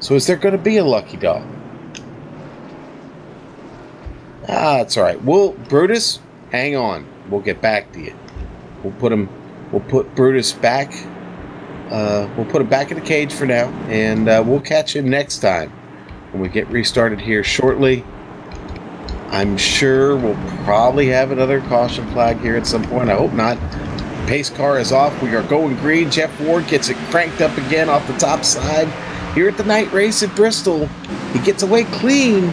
So is there going to be a lucky dog? Ah, that's all right. Brutus, hang on. We'll get back to you. We'll put Brutus back. We'll put him back in the cage for now, and we'll catch him next time when we get restarted here shortly. I'm sure we'll probably have another caution flag here at some point. I hope not. Pace car is off. We are going green. Jeff Ward gets it cranked up again off the top side here at the night race at Bristol. He gets away clean.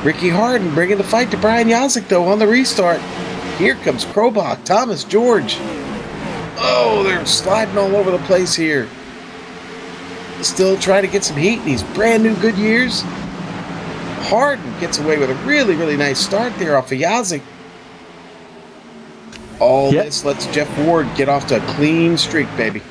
Ricky Harden bringing the fight to Brian Yazek, though, on the restart. Here comes Krobach, Thomas, George. Oh, they're sliding all over the place here. Still trying to get some heat in these brand new Goodyears. Harden gets away with a really, really nice start there off of Yazek. All this lets Jeff Ward get off to a clean streak, baby.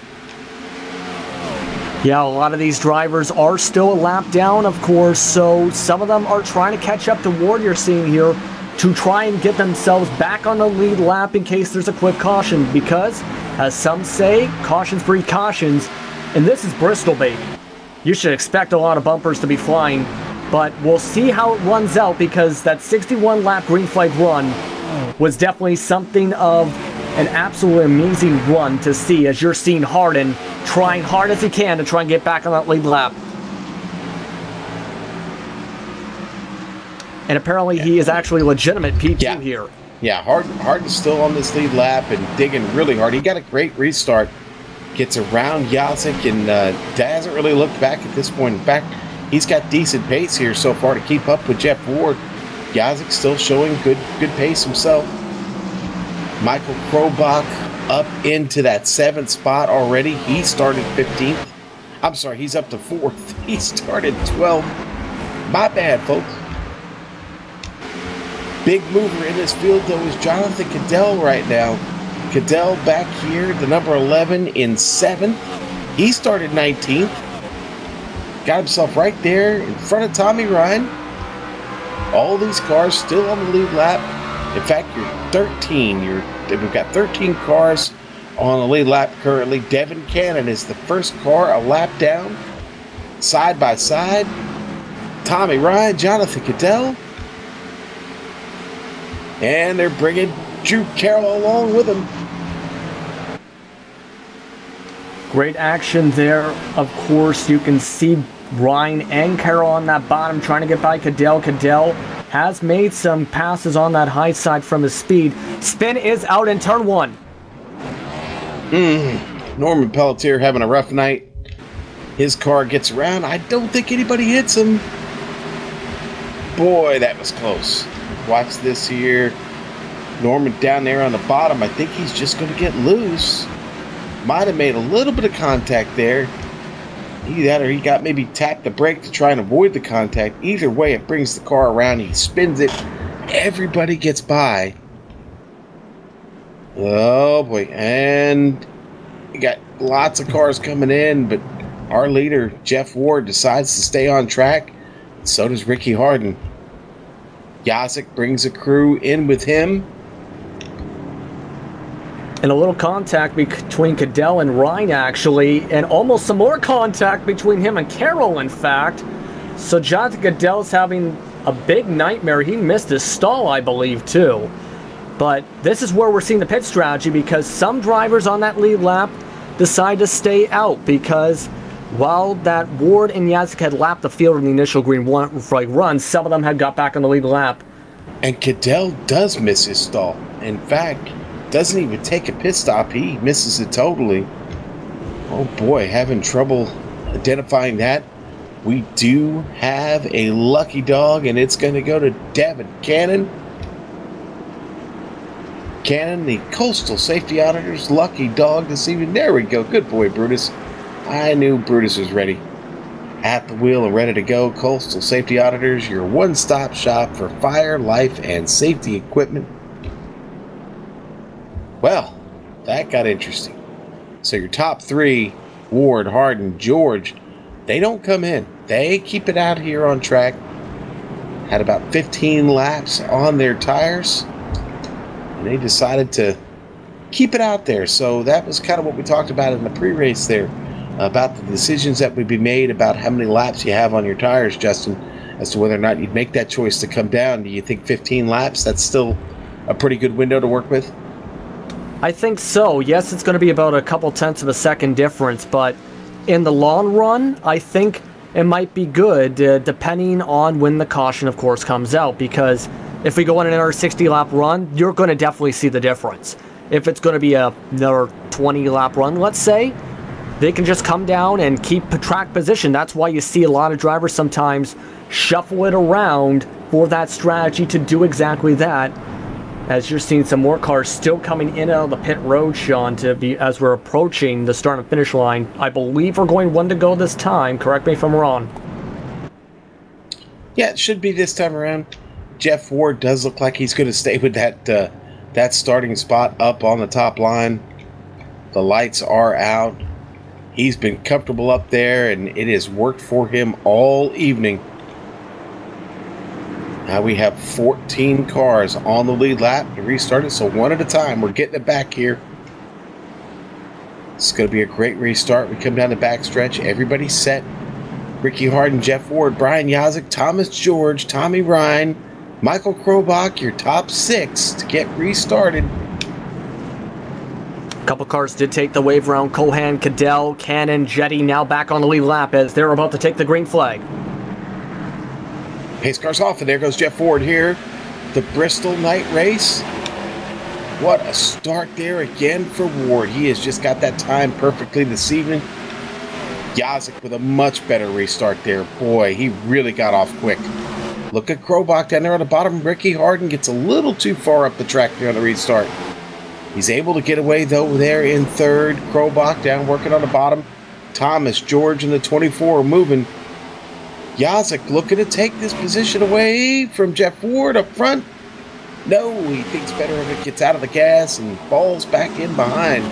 Yeah, a lot of these drivers are still a lap down, of course, so some of them are trying to catch up to Ward, you're seeing here, to try and get themselves back on the lead lap in case there's a quick caution, because, as some say, cautions breed cautions, and this is Bristol, baby. You should expect a lot of bumpers to be flying, but we'll see how it runs out, because that 61-lap green flag run was definitely something of an absolutely amazing run to see, as you're seeing Harden trying hard as he can to try and get back on that lead lap. And apparently he is actually legitimate P2 here. Yeah, Harden's still on this lead lap and digging really hard. He got a great restart. Gets around Yazek and hasn't really looked back at this point. In fact, he's got decent pace here so far to keep up with Jeff Ward. Yazek still showing good pace himself. Michael Krobach up into that 7th spot already. He started 15th. I'm sorry, he's up to 4th. He started 12th. My bad, folks. Big mover in this field, though, is Jonathan Cadell right now. Cadell back here, the number 11 in 7th. He started 19th. Got himself right there in front of Tommy Ryan. All these cars still on the lead lap. In fact, you're 13. We've got 13 cars on the lead lap currently. Devin Cannon is the first car a lap down. Side by side. Tommy Ryan, Jonathan Cadell. And they're bringing Drew Carroll along with him. Great action there. Of course, you can see Ryan and Carroll on that bottom trying to get by Cadell. Cadell has made some passes on that high side from his speed. Spin is out in turn 1. Norman Pelletier having a rough night. His car gets around. I don't think anybody hits him. Boy, that was close. Watch this here. Norman down there on the bottom. I think he's just going to get loose. Might have made a little bit of contact there. Either that or he got maybe tapped the brake to try and avoid the contact. Either way, it brings the car around. He spins it. Everybody gets by. Oh boy, and you got lots of cars coming in, but our leader, Jeff Ward, decides to stay on track. So does Ricky Harden. Yazik brings a crew in with him. And a little contact between Cadell and Ryan, actually, and almost some more contact between him and Carroll, in fact. So Jonathan Cadell's having a big nightmare. He missed his stall, I believe, too. But this is where we're seeing the pit strategy, because some drivers on that lead lap decide to stay out, because while that Ward and Yazik had lapped the field in the initial green run, some of them had got back on the lead lap. And Cadell does miss his stall. In fact, doesn't even take a pit stop. He misses it totally. Oh boy, having trouble identifying that. We do have a lucky dog, and it's going to go to David Cannon. Cannon, the Coastal Safety Auditor's lucky dog this evening. There we go. Good boy, Brutus. I knew Brutus was ready. At the wheel and ready to go. Coastal Safety Auditors, your one-stop shop for fire, life, and safety equipment. Well, that got interesting. So your top three, Ward, Harden, George, they don't come in. They keep it out here on track. Had about 15 laps on their tires. And they decided to keep it out there. So that was kind of what we talked about in the pre-race there, about the decisions that would be made about how many laps you have on your tires, Justin, as to whether or not you'd make that choice to come down. Do you think 15 laps, that's still a pretty good window to work with? I think so. Yes, it's going to be about a couple tenths of a second difference, but in the long run, I think it might be good, depending on when the caution, of course, comes out, because if we go on another 60-lap run, you're going to definitely see the difference. If it's going to be another 20-lap run, let's say, they can just come down and keep track position. That's why you see a lot of drivers sometimes shuffle it around for that strategy to do exactly that. As you're seeing some more cars still coming in and out of the pit road, Sean, as we're approaching the start and finish line. I believe we're going one to go this time. Correct me if I'm wrong. Yeah, it should be this time around. Jeff Ward does look like he's going to stay with that starting spot up on the top line. The lights are out. He's been comfortable up there, and it has worked for him all evening. Now we have 14 cars on the lead lap to restart it, so one at a time. We're getting it back here. It's going to be a great restart. We come down the back stretch. Everybody's set. Ricky Harden, Jeff Ward, Brian Yazik, Thomas George, Tommy Ryan, Michael Krobach, your top six to get restarted. A couple cars did take the wave around. Cohan, Cadell, Cannon, Jetty now back on the lead lap as they're about to take the green flag. Pace car's off, and there goes Jeff Ward here. The Bristol night race. What a start there again for Ward. He has just got that time perfectly this evening. Yazik with a much better restart there. Boy, he really got off quick. Look at Krobach down there on the bottom. Ricky Harden gets a little too far up the track there on the restart. He's able to get away, though, there in third. Krobach down working on the bottom. Thomas George in the 24 moving. Yazik looking to take this position away from Jeff Ward up front. No, he thinks better of it, gets out of the gas and falls back in behind.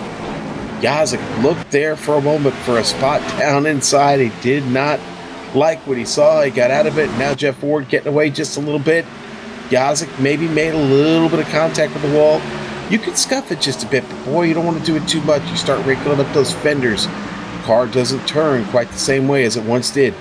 Yazik looked there for a moment for a spot down inside. He did not like what he saw. He got out of it. Now Jeff Ward getting away just a little bit. Yazik maybe made a little bit of contact with the wall. You can scuff it just a bit, but boy, you don't want to do it too much. You start wrinkling up those fenders. The car doesn't turn quite the same way as it once did.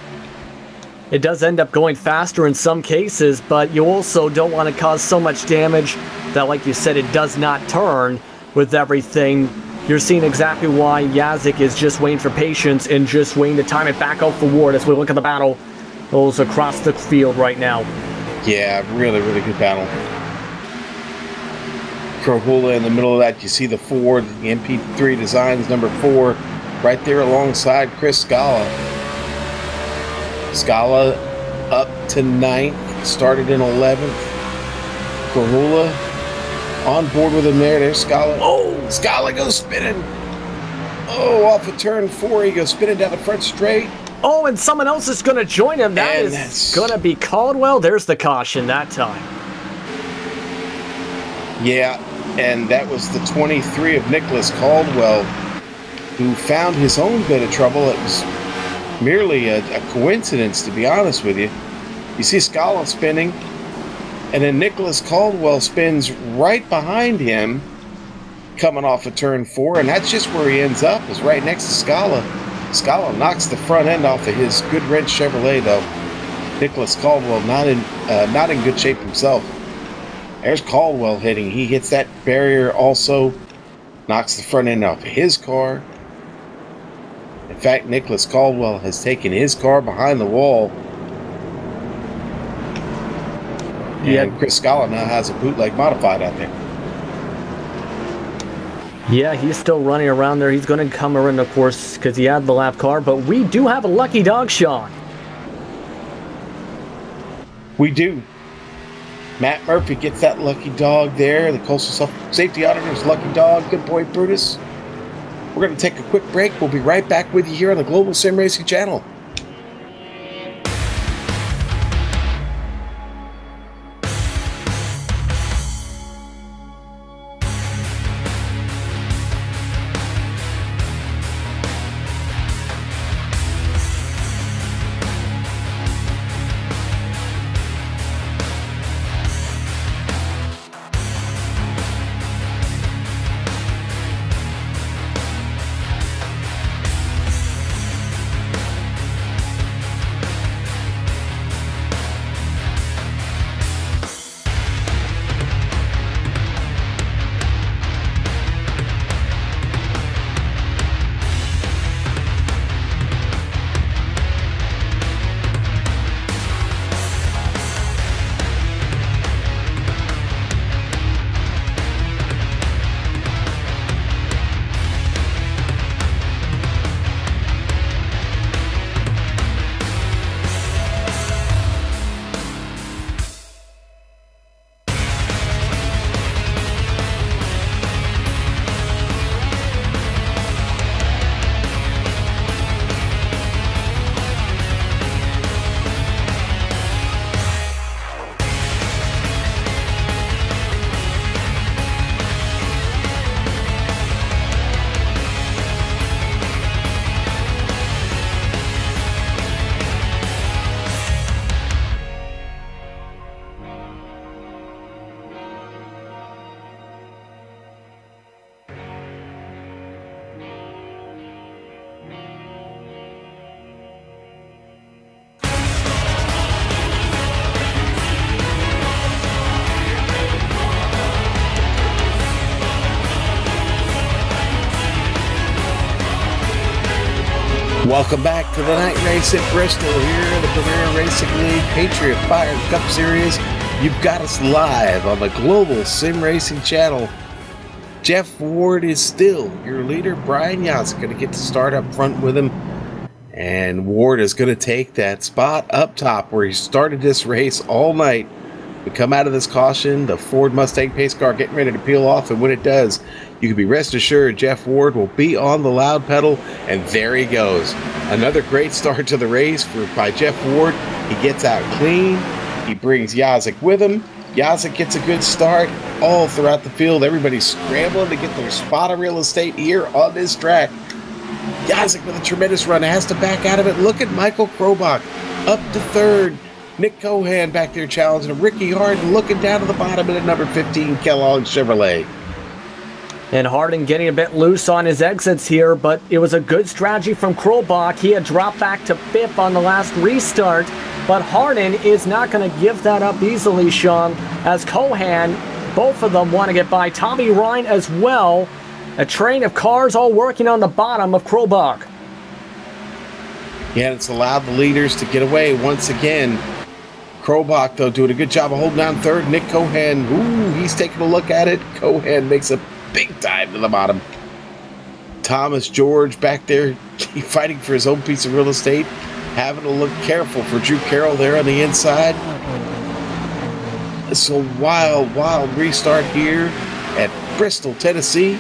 It does end up going faster in some cases, but you also don't want to cause so much damage that, like you said, it does not turn with everything. You're seeing exactly why Yazik is just waiting for patience and just waiting to time it back out for Ward as we look at the battle those across the field right now. Yeah, really, really good battle. Krohula in the middle of that. You see the Ford, the MP3 Designs number 4, right there alongside Chris Scala. Scala up to 9th, started in 11th. Krohula on board with him there. There's Scala. Oh, Scala goes spinning. Oh, off of turn 4, he goes spinning down the front straight. Oh, and someone else is going to join him. That is going to be Caldwell. There's the caution that time. Yeah, And that was the 23 of Nicholas Caldwell, who found his own bit of trouble. It was merely a coincidence, to be honest with you. You see Scala spinning, and then Nicholas Caldwell spins right behind him, coming off of turn 4, and that's just where he ends up, is right next to Scala. Scala knocks the front end off of his good wrench Chevrolet, though. Nicholas Caldwell not in good shape himself. There's Caldwell hitting. He hits that barrier also, knocks the front end off of his car. In fact, Nicholas Caldwell has taken his car behind the wall. Yeah. And Chris Scala now has a bootleg modified out there. Yeah, he's still running around there. He's going to come around, of course, because he had the lap car. But we do have a lucky dog, Sean. We do. Matt Murphy gets that lucky dog there. The Coastal Safety Auditor's lucky dog. Good boy, Brutus. We're going to take a quick break. We'll be right back with you here on the Global Sim Racing Channel. Welcome back to the night race at Bristol here in the Premier Racing League Patriot Fire Cup Series. You've got us live on the Global Sim Racing Channel. Jeff Ward is still your leader. Brian Yass going to get to start up front with him. And Ward is going to take that spot up top where he started this race all night. We come out of this caution, the Ford Mustang pace car getting ready to peel off, and when it does, you can be rest assured Jeff Ward will be on the loud pedal, and there he goes. Another great start to the race by Jeff Ward. He gets out clean. He brings Yazik with him. Yazik gets a good start all throughout the field. Everybody's scrambling to get their spot of real estate here on this track. Yazik with a tremendous run has to back out of it. Look at Michael Krobach up to third. Nick Cohan back there challenging him. Ricky Harden looking down to the bottom in at number 15, Kellogg Chevrolet. And Harden getting a bit loose on his exits here, but it was a good strategy from Krobach. He had dropped back to fifth on the last restart, but Harden is not going to give that up easily, Sean, as Cohan, both of them want to get by. Tommy Ryan as well. A train of cars all working on the bottom of Krobach. Yeah, it's allowed the leaders to get away once again. Krobach, though, doing a good job of holding down third. Nick Cohan, ooh, he's taking a look at it. Cohan makes a big dive to the bottom. Thomas George back there fighting for his own piece of real estate. Having to look careful for Drew Carroll there on the inside. It's a wild, wild restart here at Bristol, Tennessee.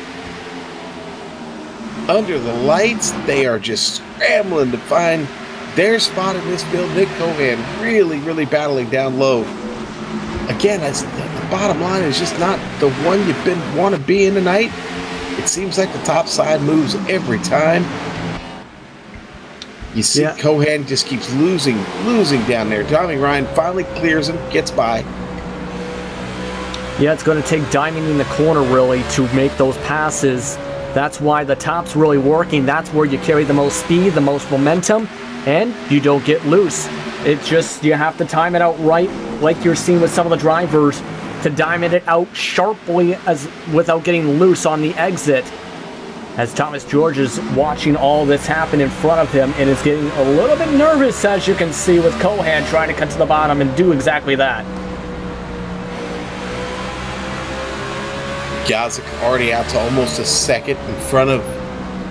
Under the lights, they are just scrambling to find their spot in this field. Nick Cohan really, really battling down low. Again, bottom line is just not the one you want to be in tonight. It seems like the top side moves every time. You see Cohan just keeps losing down there. Tommy Ryan finally clears him, gets by. Yeah, it's going to take diming in the corner, really, to make those passes. That's why the top's really working. That's where you carry the most speed, the most momentum, and you don't get loose. It's just, you have to time it out right, like you're seeing with some of the drivers, to diamond it out sharply without getting loose on the exit. As Thomas George is watching all this happen in front of him and is getting a little bit nervous, as you can see, with Cohan trying to cut to the bottom and do exactly that. Jazik already out to almost a second in front of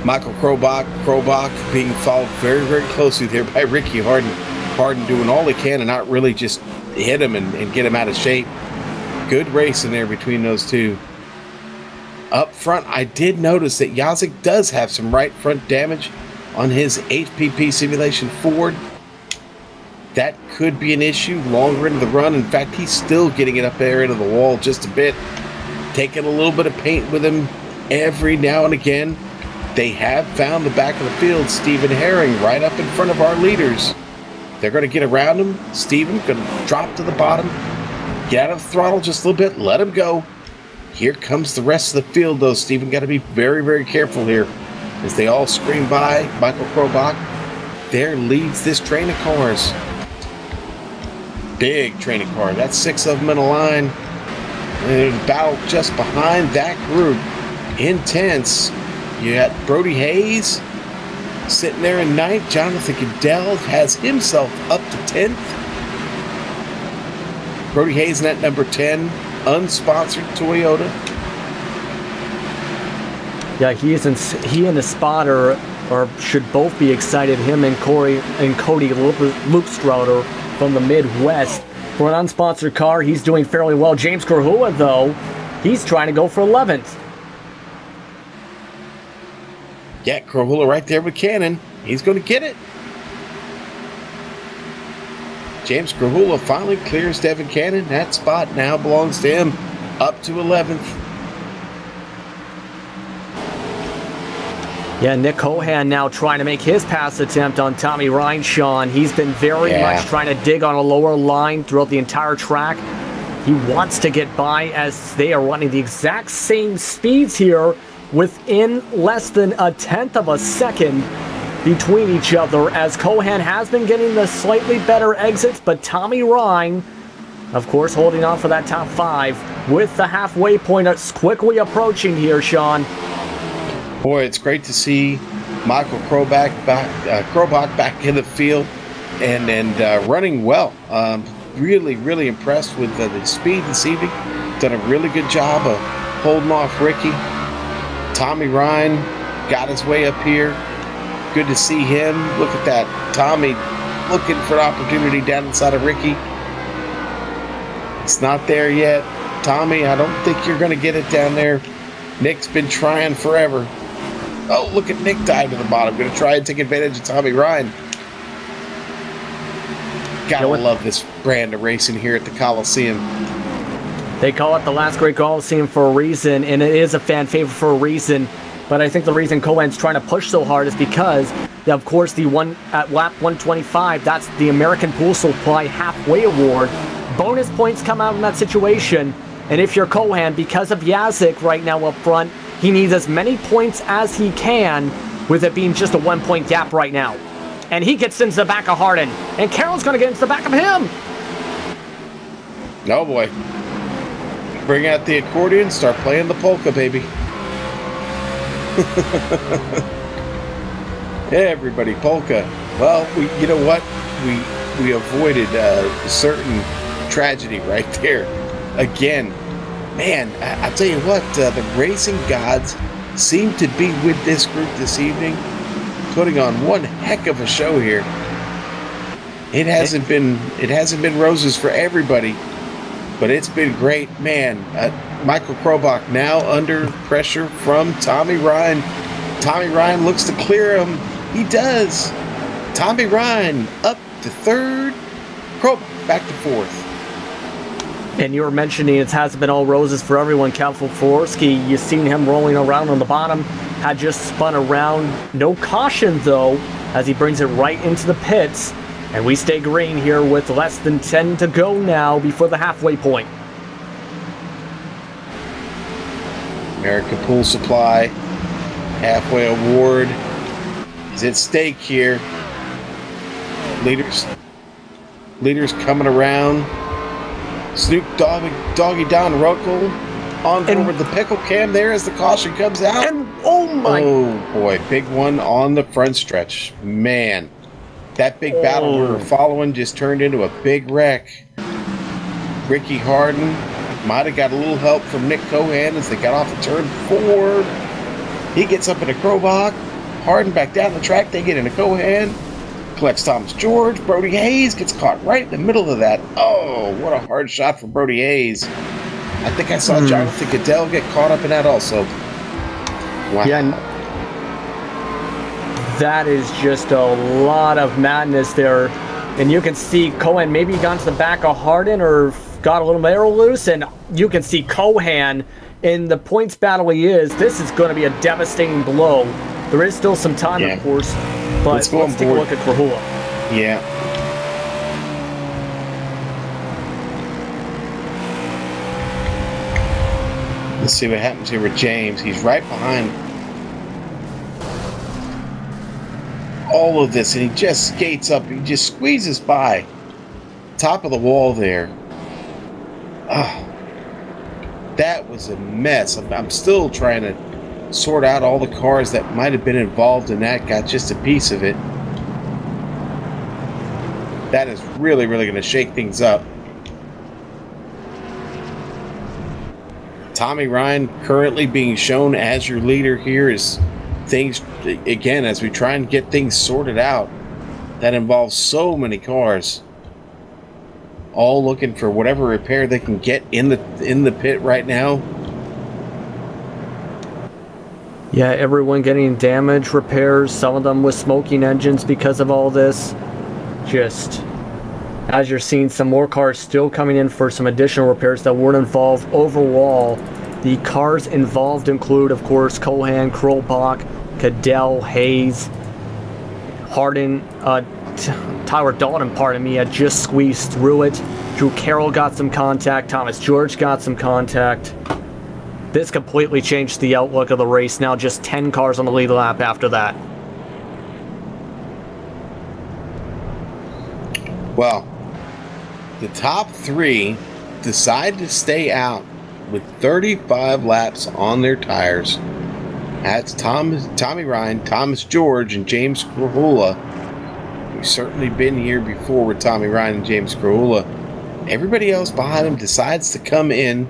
Michael Krobach. Krobach being followed very, very closely there by Ricky Harden. Harden doing all he can and not really just hit him and get him out of shape. Good racing there between those two. Up front, I did notice that Jazik does have some right front damage on his HPP Simulation Ford. That could be an issue longer into the run. In fact, he's still getting it up there into the wall just a bit. Taking a little bit of paint with him every now and again. They have found the back of the field, Stephen Herring, right up in front of our leaders. They're going to get around him. Stephen going to drop to the bottom. Get out of the throttle just a little bit. Let him go. Here comes the rest of the field, though. Stephen got to be very, very careful here as they all scream by. Michael Krobach there leads this train of cars. Big train of cars. That's 6 of them in a line. And battle just behind that group. Intense. You got Brody Hayes sitting there in 9th. Jonathan Goodell has himself up to 10th. Brody Hayes in that number 10. Unsponsored Toyota. Yeah, he and the spotter should both be excited. Him and Cody Lukestrauder from the Midwest. For an unsponsored car, he's doing fairly well. James Kerhua, though, he's trying to go for 11th. Yeah, Kerhua right there with Cannon. He's going to get it. James Kerhua finally clears Devin Cannon. That spot now belongs to him, up to 11th. Yeah, Nick Cohan now trying to make his pass attempt on Tommy Ryan, Sean. He's been very much trying to dig on a lower line throughout the entire track. He wants to get by as they are running the exact same speeds here within less than a 1/10 of a second between each other, as Cohan has been getting the slightly better exits, but Tommy Ryan, of course, holding on for that top 5 with the halfway point quickly approaching here, Sean. Boy, it's great to see Michael Krobach back in the field and running well. Really, really impressed with the speed this evening. Done a really good job of holding off Ricky. Tommy Ryan got his way up here. Good to see him. Look at that. Tommy looking for an opportunity down inside of Ricky. It's not there yet. Tommy, I don't think you're going to get it down there. Nick's been trying forever. Oh, look at Nick dive to the bottom. Going to try and take advantage of Tommy Ryan. Gotta love this brand of racing here at the Coliseum. They call it the last great Coliseum for a reason, and it is a fan favorite for a reason. But I think the reason Cohen's trying to push so hard is because, of course, the one at lap 125, that's the American Pool Supply Halfway Award. Bonus points come out in that situation. And if you're Cohen, because of Jazik right now up front, he needs as many points as he can, with it being just a 1-point gap right now. And he gets into the back of Harden. And Carroll's going to get into the back of him. Oh, boy. Bring out the accordion, start playing the polka, baby. Everybody polka. Well, you know what? We avoided a certain tragedy right there. Again, man, I tell you what, the racing gods seem to be with this group this evening, putting on one heck of a show here. It hasn't been roses for everybody, but it's been great, man. Michael Krobach now under pressure from Tommy Ryan. Tommy Ryan looks to clear him. He does. Tommy Ryan up to 3rd. Krobach back to 4th. And you were mentioning it hasn't been all roses for everyone. Cal Favorski, you've seen him rolling around on the bottom, had just spun around. No caution, though, as he brings it right into the pits. And we stay green here with less than 10 to go now before the halfway point. American Pool Supply halfway award is at stake here. Leaders coming around. Snoop Doggy Don Ruckle on board the pickle cam there as the caution comes out. And oh boy, big one on the front stretch. Man, that big battle we were following just turned into a big wreck. Ricky Harden might have got a little help from Nick Cohan as they got off of turn 4. He gets up in a Krobach. Harden back down the track. They get into Cohan. Collects Thomas George. Brody Hayes gets caught right in the middle of that. Oh, what a hard shot from Brody Hayes. I think I saw Jonathan Goodell get caught up in that also. Wow. Yeah, that is just a lot of madness there. And you can see Cohan maybe got to the back of Harden or got a little arrow loose. And you can see Cohan in the points battle he is. This is going to be a devastating blow. There is still some time, of course. But let's take a look at Krahula. Yeah. Let's see what happens here with James. He's right behind all of this, and he just skates up. He just squeezes by. Top of the wall there. Oh, that was a mess. I'm still trying to sort out all the cars that might have been involved in that. Got just a piece of it. That is really, really going to shake things up. Tommy Ryan currently being shown as your leader here as things, again, as we try and get things sorted out. That involves so many cars. All looking for whatever repair they can get in the pit right now. Yeah, everyone getting damage repairs, some of them with smoking engines because of all this. Just as you're seeing some more cars still coming in for some additional repairs that weren't involved overall. The cars involved include, of course, Cohan, Krolbach, Cadell, Hayes, Harden, Tyler Dalton, pardon me, had just squeezed through it. Drew Carroll got some contact. Thomas George got some contact. This completely changed the outlook of the race. Now just 10 cars on the lead lap after that. Well, the top 3 decide to stay out with 35 laps on their tires. That's Tommy Ryan, Thomas George, and James Krahula. We've certainly been here before with Tommy Ryan and James Krahula. Everybody else behind him decides to come in.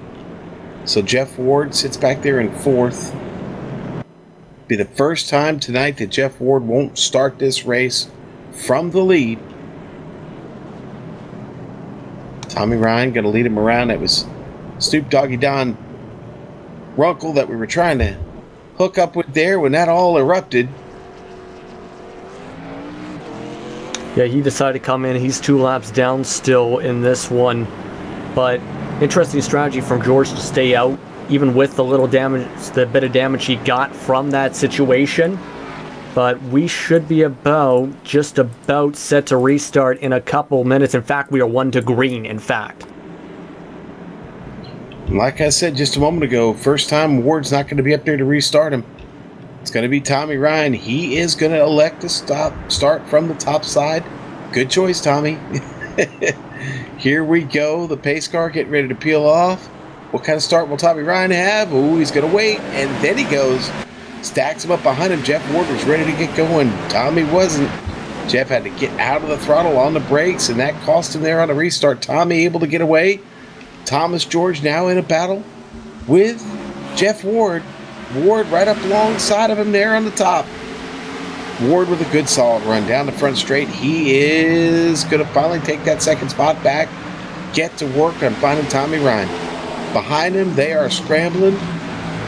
So Jeff Ward sits back there in 4th. Be the first time tonight that Jeff Ward won't start this race from the lead. Tommy Ryan going to lead him around. That was Snoop Doggy Don Runkle that we were trying to hook up with there when that all erupted. Yeah, he decided to come in. He's 2 laps down still in this one. But interesting strategy from George to stay out, even with the little damage, the bit of damage he got from that situation. But we should be just about set to restart in a couple minutes. In fact, we are 1 to green, in fact. Like I said just a moment ago, first time Ward's not going to be up there to restart him. It's going to be Tommy Ryan. He is going to elect to start from the top side. Good choice, Tommy. Here we go. The pace car getting ready to peel off. What kind of start will Tommy Ryan have? Ooh, he's going to wait. And then he goes. Stacks him up behind him. Jeff Ward was ready to get going. Tommy wasn't. Jeff had to get out of the throttle on the brakes, and that cost him there on a restart. Tommy able to get away. Thomas George now in a battle with Jeff Ward. Ward right up alongside of him there on the top. Ward with a good solid run down the front straight. He is going to finally take that second spot back. Get to work on finding Tommy Ryan. Behind him, they are scrambling.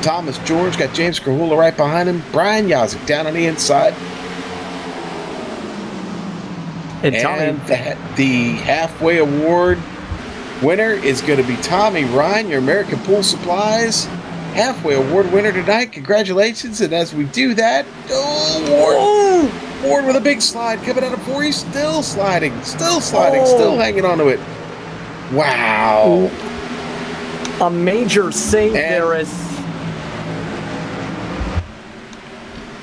Thomas George got James Krahula right behind him. Brian Yazik down on the inside. And Tommy, the halfway award Winner is going to be Tommy Ryan, your American Pool Supplies Halfway Award winner tonight. Congratulations. And as we do that, Ward with a big slide coming out of 4. He's still sliding, still hanging on to it. Wow. A major save there is.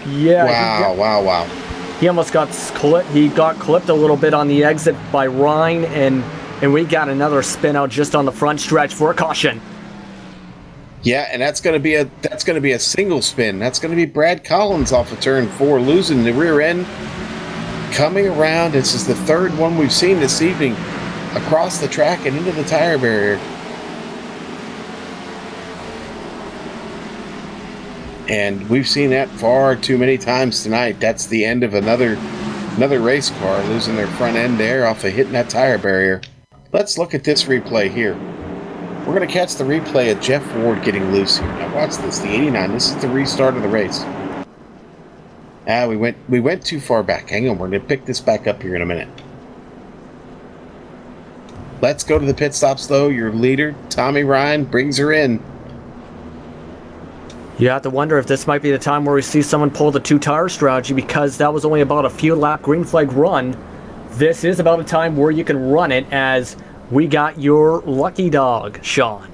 Yeah. Wow. He almost got clipped. He got clipped a little bit on the exit by Ryan, and we got another spin out just on the front stretch for a caution. Yeah, and that's going to be a single spin. That's going to be Brad Collins off of turn 4, losing the rear end, coming around. This is the third one we've seen this evening across the track and into the tire barrier. And we've seen that far too many times tonight. That's the end of another race car losing their front end there off of hitting that tire barrier. Let's look at this replay here. We're going to catch the replay of Jeff Ward getting loose here. Now watch this, the 89. This is the restart of the race. We went too far back. Hang on, we're going to pick this back up here in a minute. Let's go to the pit stops, though. Your leader, Tommy Ryan, brings her in. You have to wonder if this might be the time where we see someone pull the 2-tire strategy, because that was only about a few lap green flag run. This is about a time where you can run it, as we got your lucky dog, Sean.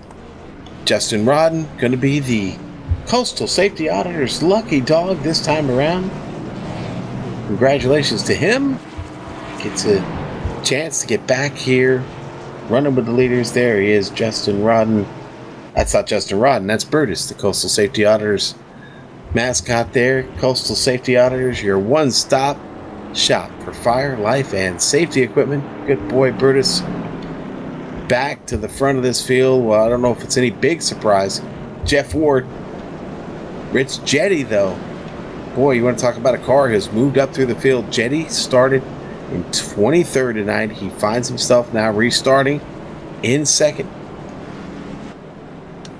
Justin Rodden, going to be the Coastal Safety Auditor's lucky dog this time around. Congratulations to him. Gets a chance to get back here, running with the leaders. There he is, Justin Rodden. That's not Justin Rodden, that's Brutus, the Coastal Safety Auditors mascot there. Coastal Safety Auditors, your one-stop shop for fire, life, and safety equipment. Good boy, Brutus. Back to the front of this field. Well, I don't know if it's any big surprise. Jeff Ward. Rich Jetty, though. Boy, you want to talk about a car who's moved up through the field. Jetty started in 23rd tonight. He finds himself now restarting in second.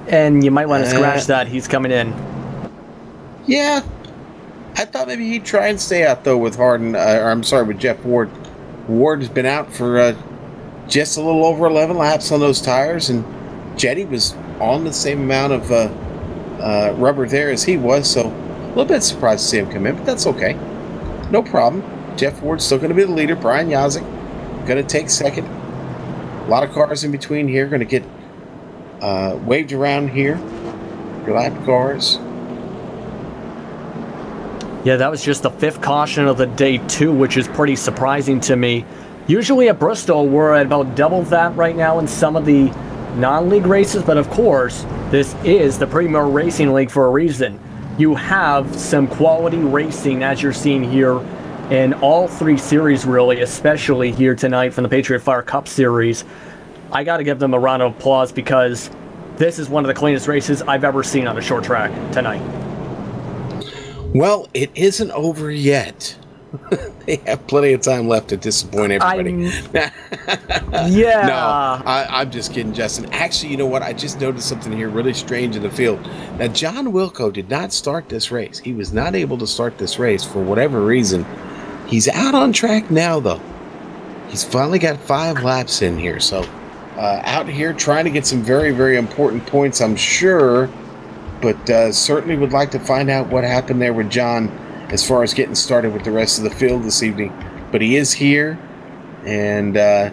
And you might want to scratch that. He's coming in. Yeah. I thought maybe he'd try and stay out, though, with with Jeff Ward. Ward has been out for just a little over 11 laps on those tires, and Jetty was on the same amount of rubber there as he was, so a little bit surprised to see him come in, but that's okay. No problem. Jeff Ward's still going to be the leader. Brian Yazik going to take second. A lot of cars in between here going to get waved around here. Your lap cars. Yeah, that was just the 5th caution of the day, too, which is pretty surprising to me. Usually at Bristol, we're at about double that right now in some of the non-league races, but of course, this is the Premier Racing League for a reason. You have some quality racing, as you're seeing here, in all 3 series, really, especially here tonight from the Patriot Fire Cup Series. I got to give them a round of applause, because this is one of the cleanest races I've ever seen on a short track tonight. Well, it isn't over yet. They have plenty of time left to disappoint everybody. Yeah. No, I'm just kidding, Justin. Actually, you know what? I just noticed something here really strange in the field. Now, John Wilco did not start this race. He was not able to start this race for whatever reason. He's out on track now, though. He's finally got 5 laps in here. So, out here trying to get some very, very important points, I'm sure. But certainly would like to find out what happened there with John as far as getting started with the rest of the field this evening. But he is here, and the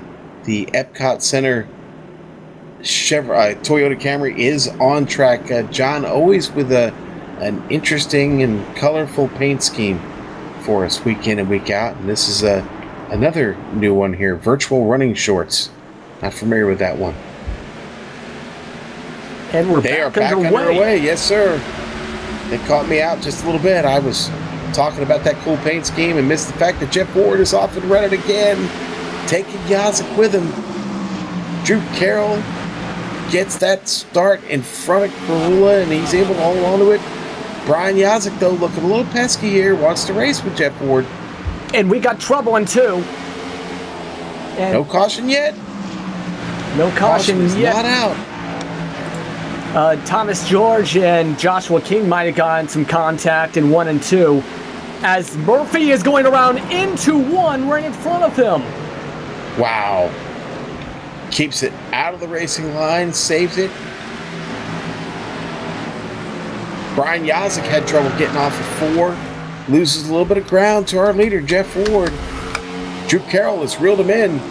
Epcot Center Toyota Camry is on track. John always with an interesting and colorful paint scheme for us week in and week out. And this is another new one here, virtual running shorts. Not familiar with that one. And they are back underway. Yes, sir. They caught me out just a little bit. I was talking about that cool paint scheme and missed the fact that Jeff Ward is off and running again, taking Yazik with him. Drew Carroll gets that start in front of Karula, and he's able to hold on to it. Brian Yazik, though, looking a little pesky here, wants to race with Jeff Ward. And we got trouble in 2. And no caution yet. No caution yet. Not out. Thomas George and Joshua King might have gotten some contact in 1 and 2, as Murphy is going around into 1 right in front of him. Wow. Keeps it out of the racing line, saves it. Brian Yazik had trouble getting off of 4. Loses a little bit of ground to our leader, Jeff Ward. Drew Carroll has reeled him in.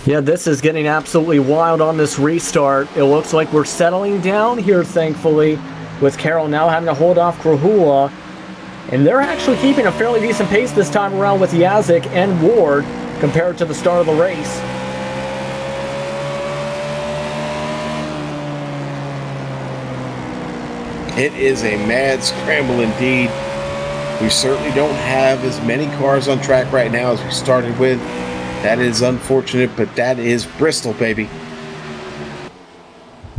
Yeah, this is getting absolutely wild on this restart. It looks like we're settling down here, thankfully, with Carroll now having to hold off Krahula. And they're actually keeping a fairly decent pace this time around with Yazik and Ward compared to the start of the race. It is a mad scramble indeed. We certainly don't have as many cars on track right now as we started with. That is unfortunate, but that is Bristol, baby.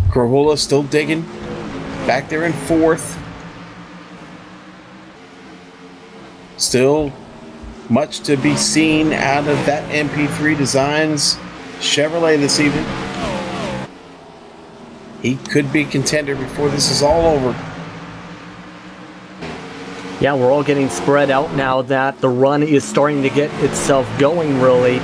Krahula still digging. Back there in 4th. Still much to be seen out of that MP3 Designs Chevrolet this evening. He could be contender before this is all over. Yeah, we're all getting spread out now that the run is starting to get itself going, really.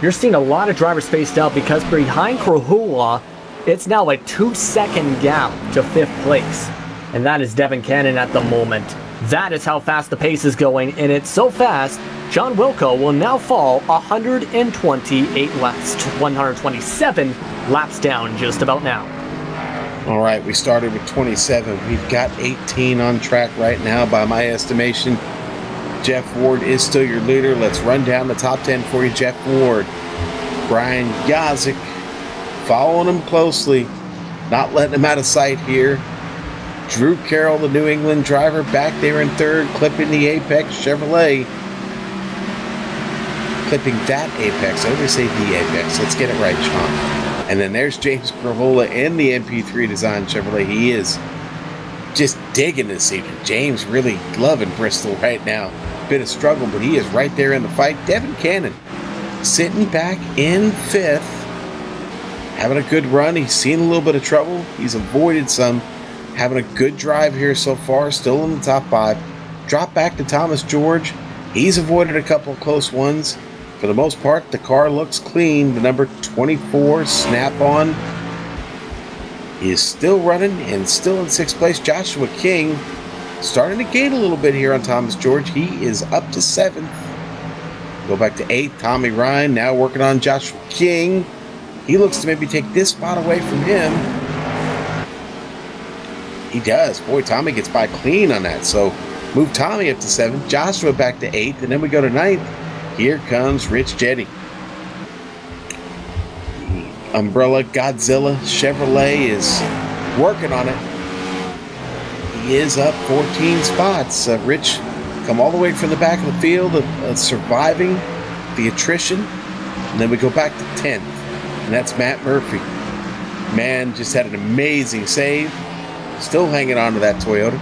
You're seeing a lot of drivers spaced out because behind Krahula, it's now a 2-second gap to 5th place. And that is Devin Cannon at the moment. That is how fast the pace is going, and it's so fast, John Wilco will now fall 128 laps, 127 laps down just about now. All right, we started with 27. We've got 18 on track right now by my estimation. Jeff Ward is still your leader. Let's run down the top 10 for you. Jeff Ward, Brian Yazik, following him closely, not letting him out of sight here. Drew Carroll, the New England driver, back there in 3rd, clipping the Apex Chevrolet. Clipping that Apex. I always say the Apex. Let's get it right, Sean. And then there's James Krahula in the MP3 Design Chevrolet. He is just digging this evening. James really loving Bristol right now. Bit of struggle, but he is right there in the fight. Devin Cannon sitting back in 5th. Having a good run. He's seen a little bit of trouble. He's avoided some. Having a good drive here so far. Still in the top 5. Drop back to Thomas George. He's avoided a couple of close ones. For the most part, the car looks clean. The number 24 Snap-on is still running and still in 6th place. Joshua King starting to gain a little bit here on Thomas George. He is up to 7th. Go back to 8th. Tommy Ryan now working on Joshua King. He looks to maybe take this spot away from him. He does. Boy, Tommy gets by clean on that. So move Tommy up to 7th. Joshua back to 8th. And then we go to 9th. Here comes Rich Jetty. Umbrella Godzilla Chevrolet is working on it. He is up 14 spots. Rich come all the way from the back of the field, surviving the attrition. And then we go back to 10th. And that's Matt Murphy. Man just had an amazing save. Still hanging on to that Toyota.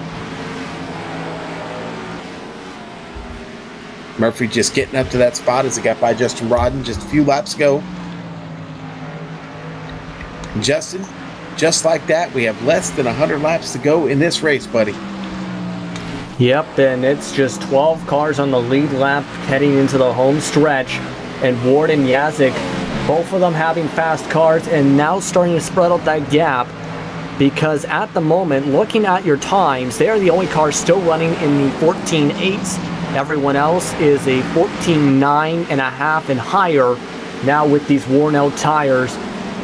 Murphy just getting up to that spot as he got by Justin Rodden just a few laps ago. Justin, just like that, we have less than 100 laps to go in this race, buddy. Yep, and it's just 12 cars on the lead lap heading into the home stretch. And Ward and Yazik, both of them having fast cars and now starting to spread out that gap. Because at the moment, looking at your times, they are the only cars still running in the 14.8s. Everyone else is a 14.9 and a half and higher now with these worn out tires.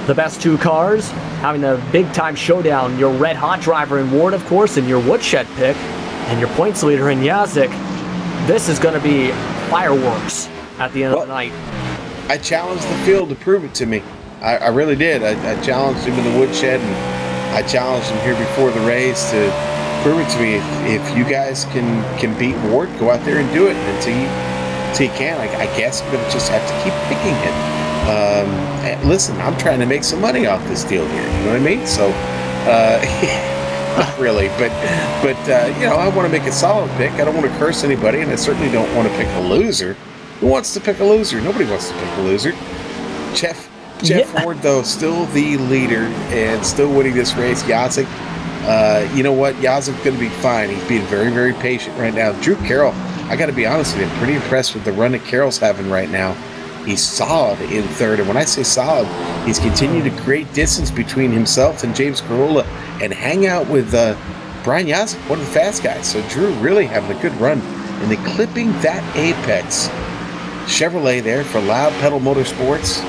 The best 2 cars having a big time showdown. Your red hot driver in Ward, of course, and your woodshed pick, and your points leader in Yazik. This is going to be fireworks at the end of the night. I challenged the field to prove it to me. I really did. I challenged him in the woodshed, and I challenged him here before the race to prove it to me. If you guys can beat Ward, go out there and do it. And until you can, I guess I'm going to just have to keep picking him. Listen, I'm trying to make some money off this deal here. You know what I mean? So, not really, but you know, I want to make a solid pick. I don't want to curse anybody, and I certainly don't want to pick a loser. Who wants to pick a loser? Nobody wants to pick a loser. Jeff Ward, though, still the leader and still winning this race. Yazik, you know what? Yazik's going to be fine. He's being very, very patient right now. Drew Carroll, I got to be honest with you, I'm pretty impressed with the run that Carroll's having right now. He's solid in third, and when I say solid, he's continued to create distance between himself and James Carolla and hang out with Brian Yazek, one of the fast guys. So Drew really having a good run, and they clipping that apex. Chevrolet there for Loud Pedal Motorsports.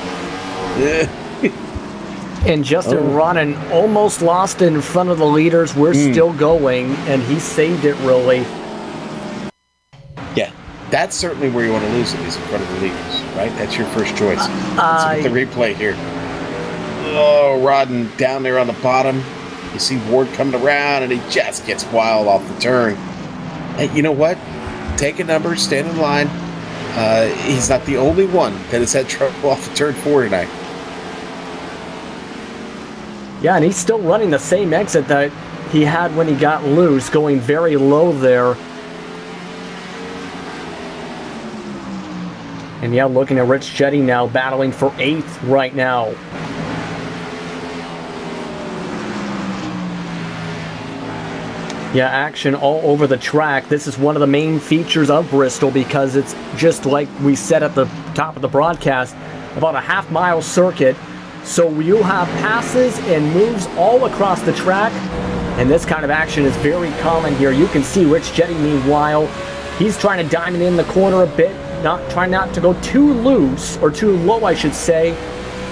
And Justin Ronan almost lost in front of the leaders. We're still going, and he saved it, really. Yeah, that's certainly where you want to lose, at least in front of the leaders, right? That's your first choice. Let's look at the replay here. Oh, Rodden down there on the bottom. You see Ward coming around, and he just gets wild off the turn. Hey, you know what? Take a number, stand in line. He's not the only one that has had trouble off the turn 4 tonight. Yeah, and he's still running the same exit that he had when he got loose, going very low there. And yeah, looking at Rich Jetty now, battling for 8th right now. Yeah, action all over the track. This is one of the main features of Bristol because it's just like we said at the top of the broadcast, about a half-mile circuit. So you'll have passes and moves all across the track, and this kind of action is very common here. You can see Rich Jetty, meanwhile, he's trying to diamond in the corner a bit, trying not to go too loose, or too low, I should say,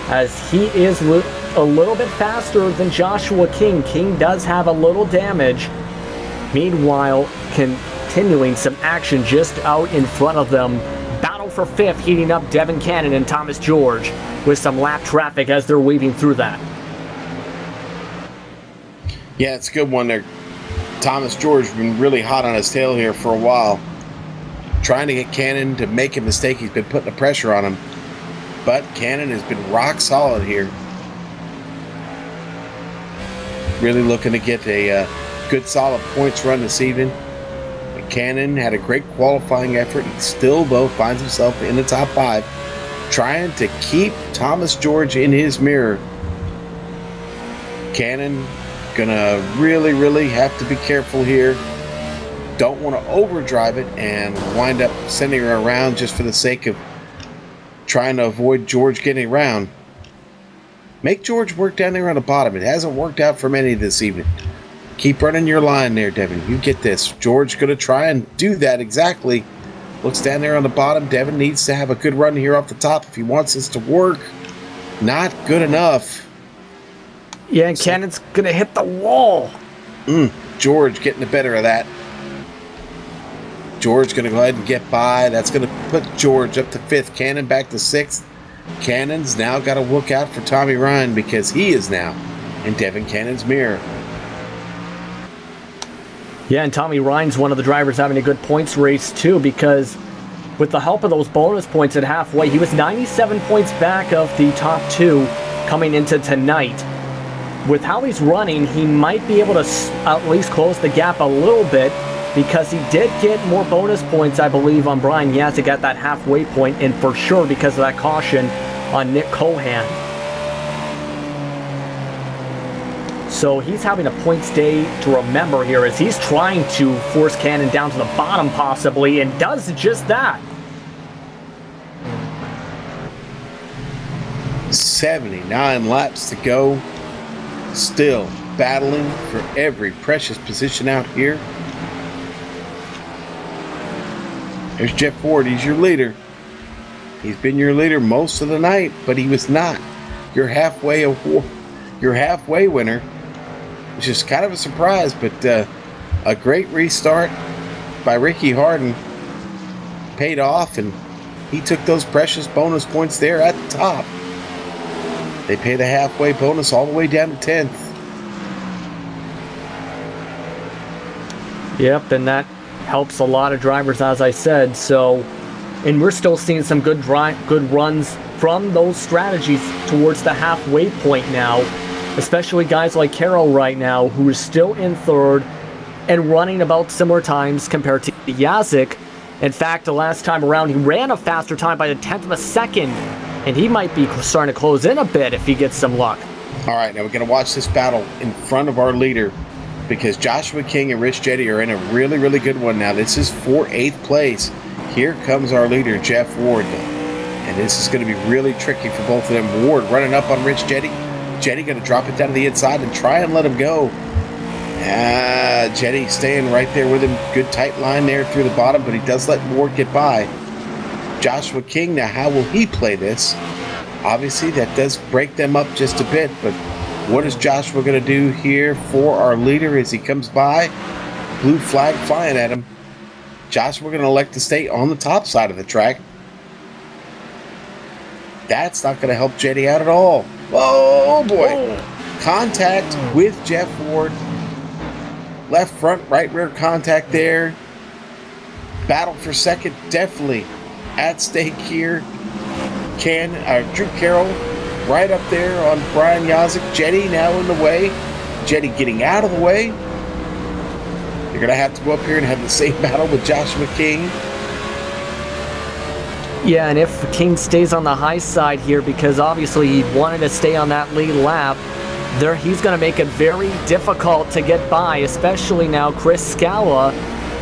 as he is a little bit faster than Joshua King. King does have a little damage. Meanwhile, continuing some action just out in front of them. Battle for 5th, heating up Devin Cannon and Thomas George with some lap traffic as they're weaving through that. Yeah, it's a good one there. Thomas George has been really hot on his tail here for a while. Trying to get Cannon to make a mistake. He's been putting the pressure on him. But Cannon has been rock solid here. Really looking to get a good solid points run this evening. Cannon had a great qualifying effort. He still, though, finds himself in the top 5, trying to keep Thomas George in his mirror. Cannon gonna really have to be careful here. Don't want to overdrive it and wind up sending her around just for the sake of trying to avoid George getting around. Make George work down there on the bottom. It hasn't worked out for many this evening. Keep running your line there, Devin. You get this. George going to try and do that exactly. Looks down there on the bottom. Devin needs to have a good run here off the top if he wants this to work. Not good enough. Yeah, and Cannon's going to hit the wall. George getting the better of that. George going to go ahead and get by. That's going to put George up to 5th. Cannon back to 6th. Cannon's now got to look out for Tommy Ryan because he is now in Devin Cannon's mirror. Yeah, and Tommy Ryan's one of the drivers having a good points race too, because with the help of those bonus points at halfway, he was 97 points back of the top 2 coming into tonight. With how he's running, he might be able to at least close the gap a little bit, because he did get more bonus points, I believe, on Brian Yazek at that halfway point, and for sure because of that caution on Nick Cohan. So he's having a points day to remember here as he's trying to force Cannon down to the bottom possibly, and does just that. 79 laps to go. Still battling for every precious position out here. There's Jeff Ford. He's your leader. He's been your leader most of the night, but he was not your halfway winner, which is kind of a surprise, but a great restart by Ricky Harden paid off, and he took those precious bonus points there at the top. They pay the halfway bonus all the way down to 10th. Yep, and that helps a lot of drivers, as I said. So, and we're still seeing some good runs from those strategies towards the halfway point now, especially guys like Carroll right now, who is still in 3rd and running about similar times compared to Yazek. In fact, the last time around, he ran a faster time by the 10th of a second, and he might be starting to close in a bit if he gets some luck. All right, now we're going to watch this battle in front of our leader, because Joshua King and Rich Jetty are in a really good one now. This is for 8th place. Here comes our leader, Jeff Ward. And this is going to be really tricky for both of them. Ward running up on Rich Jetty. Jetty going to drop it down to the inside and try and let him go. Jetty staying right there with him. Good tight line there through the bottom, but he does let Ward get by. Joshua King, now how will he play this? Obviously, that does break them up just a bit, but what is Joshua going to do here for our leader as he comes by? Blue flag flying at him. Joshua going to elect to stay on the top side of the track. That's not going to help Jetty out at all. Oh, boy. Contact with Jeff Ward. Left front, right rear contact there. Battle for second, definitely at stake here. Drew Carroll right up there on Brian Yazik. Jetty now in the way. Jetty getting out of the way. You're going to have to go up here and have the same battle with Joshua King. Yeah, and if King stays on the high side here, because obviously he wanted to stay on that lead lap, he's going to make it very difficult to get by, especially now Chris Scala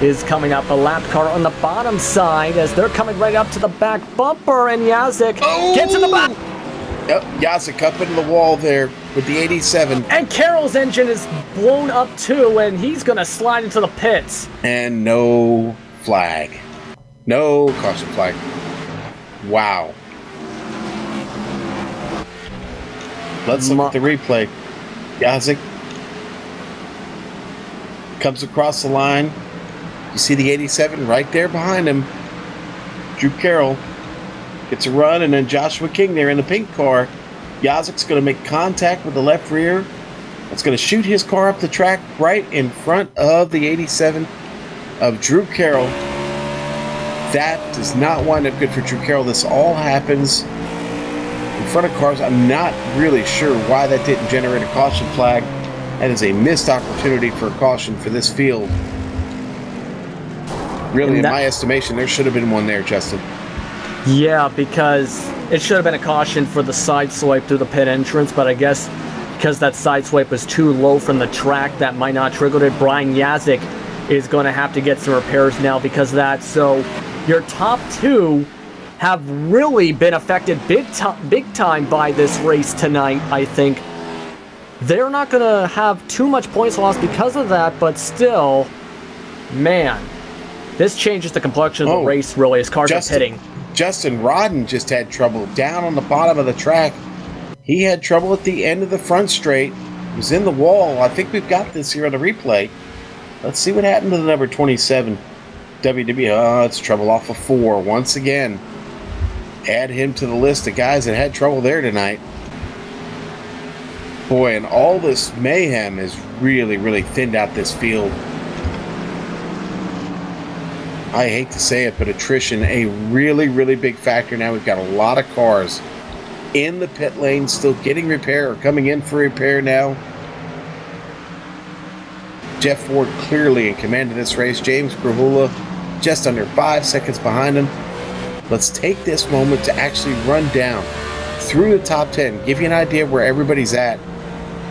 is coming up. A lap car on the bottom side as they're coming right up to the back bumper, and Yazik gets in the back. Yep, Yazik up into the wall there with the 87. And Carroll's engine is blown up too, and he's going to slide into the pits. And no flag. No caution flag. Wow. Let's look at the replay. Yazik comes across the line. You see the 87 right there behind him. Drew Carroll gets a run, and then Joshua King there in the pink car. Yazik's going to make contact with the left rear. That's going to shoot his car up the track right in front of the 87 of Drew Carroll. That does not wind up good for Drew Carroll. This all happens in front of cars. I'm not really sure why that didn't generate a caution flag. That is a missed opportunity for a caution for this field. Really, in my estimation, there should have been one there, Justin. Yeah, because it should have been a caution for the side swipe through the pit entrance, but I guess because that side swipe was too low from the track, that might not trigger it. Brian Yazik is going to have to get some repairs now because of that. So your top two have really been affected big time by this race tonight, I think. They're not going to have too much points lost because of that, but still, man, this changes the complexion of the race, really, as cars are pitting. Justin Rodden just had trouble down on the bottom of the track. He had trouble at the end of the front straight. He was in the wall. I think we've got this here on the replay. Let's see what happened to the number 27. WW. Oh, it's trouble off of 4 once again. Add him to the list of guys that had trouble there tonight. Boy, and all this mayhem has really, really thinned out this field. I hate to say it, but attrition, a really, really big factor now. We've got a lot of cars in the pit lane still getting repair or coming in for repair now. Jeff Ward clearly in command of this race. James Krahula just under 5 seconds behind him. Let's take this moment to actually run down through the top 10, give you an idea where everybody's at.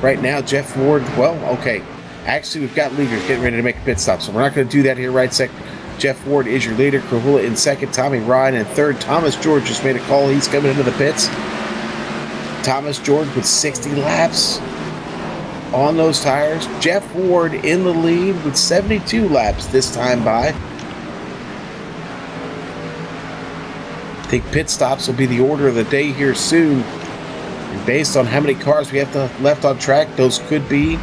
Right now, Jeff Ward, well, okay. Actually, we've got leaders getting ready to make a pit stop, so we're not going to do that here right second. Jeff Ward is your leader. Krahula in second. Tommy Ryan in third. Thomas George just made a call. He's coming into the pits. Thomas George with 60 laps on those tires. Jeff Ward in the lead with 72 laps this time by. I think pit stops will be the order of the day here soon. And based on how many cars we have left on track, those could be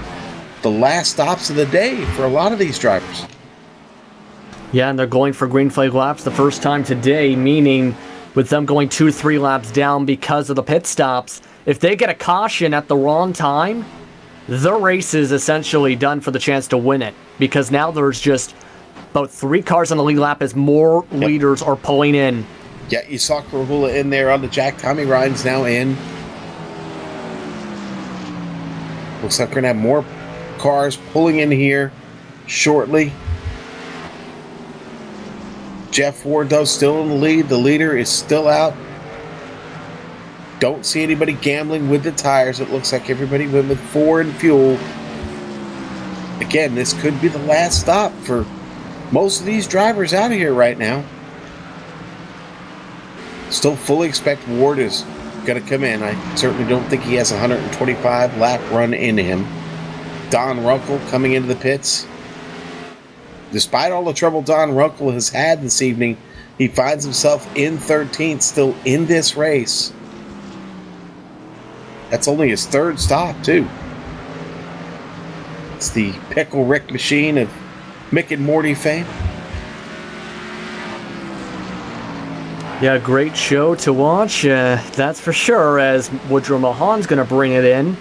the last stops of the day for a lot of these drivers. Yeah, and they're going for green flag laps the first time today, meaning with them going 2-3 laps down because of the pit stops, if they get a caution at the wrong time, the race is essentially done for the chance to win it. Because now there's just about 3 cars on the lead lap as more leaders are pulling in. Yeah, you saw Krahula in there on the jack. Tommy Ryan's now in. Looks like we're going to have more cars pulling in here shortly. Jeff Ward, though, still in the lead. The leader is still out. Don't see anybody gambling with the tires. It looks like everybody went with 4 and fuel. Again, this could be the last stop for most of these drivers out here right now. Still fully expect Ward is going to come in. I certainly don't think he has a 125 lap run in him. Don Runkle coming into the pits. Despite all the trouble Don Runkle has had this evening, he finds himself in 13th, still in this race. That's only his third stop, too. It's the Pickle Rick machine of Mick and Morty fame. Yeah, great show to watch, that's for sure, as Woodrow Mahan's going to bring it in.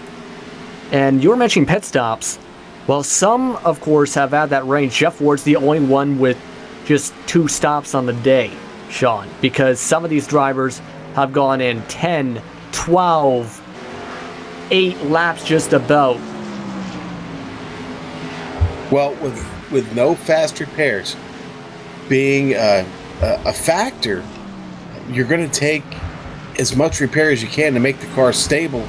And you were mentioning pit stops. Well, some, of course, have had that range. Jeff Ward's the only one with just 2 stops on the day, Sean, because some of these drivers have gone in 10, 12, 8 laps just about. Well, with no fast repairs being a factor, you're going to take as much repair as you can to make the car stable.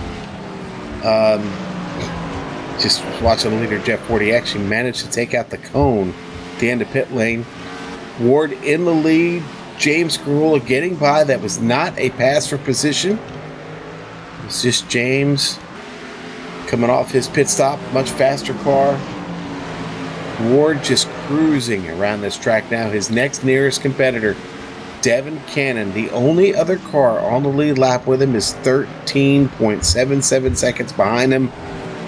Just watching the leader, Jeff Ward, he actually managed to take out the cone at the end of pit lane. Ward in the lead. James Carula getting by. That was not a pass for position. It's just James coming off his pit stop. Much faster car. Ward just cruising around this track now. His next nearest competitor, Devin Cannon. The only other car on the lead lap with him is 13.77 seconds behind him.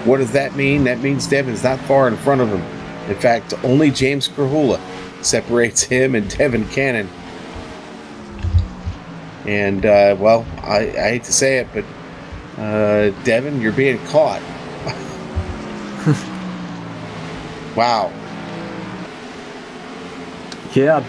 What does that mean? That means Devin's not far in front of him. In fact, only James Carula separates him and Devin Cannon. And, well, I hate to say it, but Devin, you're being caught. Wow. Yeah,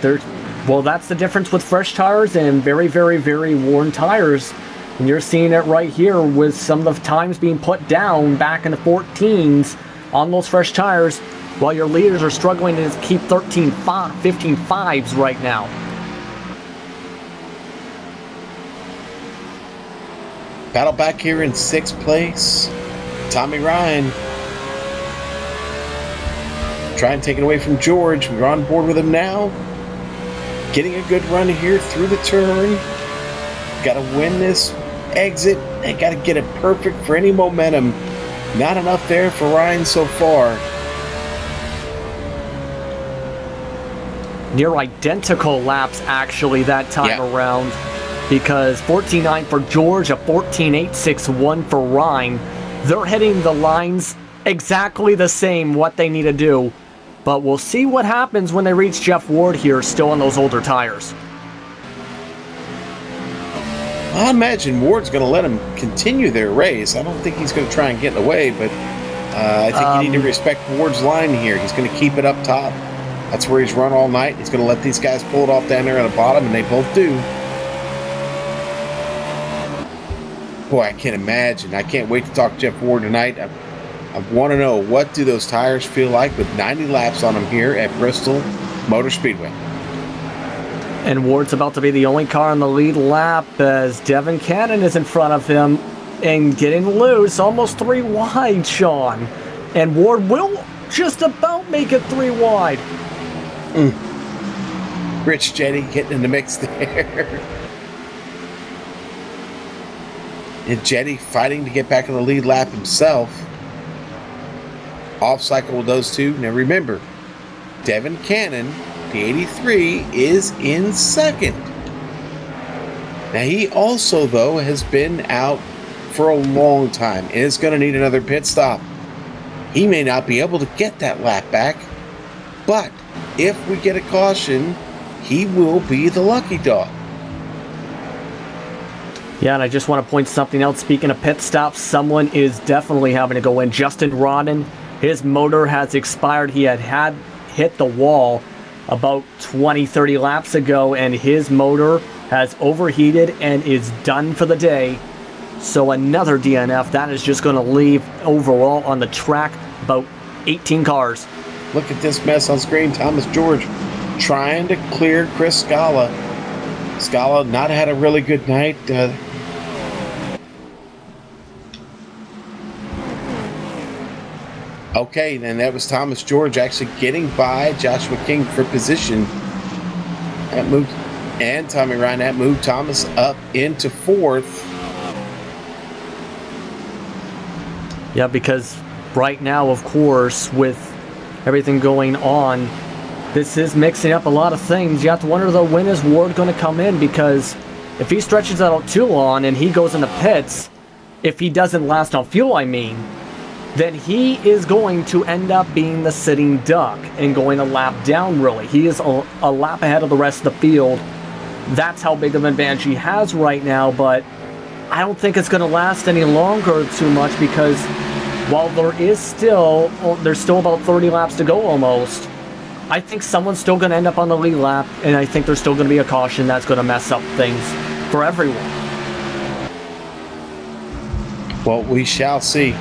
well, that's the difference with fresh tires and very, very, very worn tires. And you're seeing it right here with some of the times being put down back in the 14s on those fresh tires, while your leaders are struggling to keep 15 5s right now. Battle back here in 6th place. Tommy Ryan. Try and take it away from George. We're on board with him now. Getting a good run here through the turn. Got to win this exit and got to get it perfect for any momentum. Not enough there for Ryan so far. Near identical laps actually that time around, because 14.9 for George, a 14.861 for Ryan. They're hitting the lines exactly the same, what they need to do. But we'll see what happens when they reach Jeff Ward here, still on those older tires. I imagine Ward's going to let him continue their race. I don't think he's going to try and get in the way, but I think you need to respect Ward's line here. He's going to keep it up top. That's where he's run all night. He's going to let these guys pull it off down there at the bottom, and they both do. Boy, I can't imagine. I can't wait to talk to Jeff Ward tonight. I want to know, what do those tires feel like with 90 laps on them here at Bristol Motor Speedway? And Ward's about to be the only car on the lead lap as Devin Cannon is in front of him and getting loose, almost 3 wide, Sean. And Ward will just about make it 3 wide. Rich Jetty getting in the mix there. And Jetty fighting to get back in the lead lap himself. Off cycle with those two. Now remember, Devin Cannon, the 83, is in second. Now he also, though, has been out for a long time and is going to need another pit stop. He may not be able to get that lap back, but if we get a caution, he will be the lucky dog. Yeah, and I just want to point something out. Speaking of pit stops, someone is definitely having to go in. Justin Rodden, his motor has expired. He had hit the wall about 20-30 laps ago, and his motor has overheated and is done for the day. So another DNF. That is just going to leave overall on the track about 18 cars. Look at this mess on screen. Thomas George trying to clear Chris Scala. Scala not had a really good night. Okay, then that was Thomas George actually getting by Joshua King for position. That moved. And Tommy Ryan, that moved Thomas up into 4th. Yeah, because right now, of course, with everything going on, this is mixing up a lot of things. You have to wonder, though, when is Ward going to come in? Because if he stretches that out too long and he goes in the pits, if he doesn't last on fuel, I mean, then he is going to end up being the sitting duck and going a lap down, really. He is a lap ahead of the rest of the field. That's how big of an advantage he has right now, but I don't think it's going to last any longer too much, because while there's still about 30 laps to go almost, I think someone's still going to end up on the lead lap, and I think there's still going to be a caution that's going to mess up things for everyone. Well, we shall see.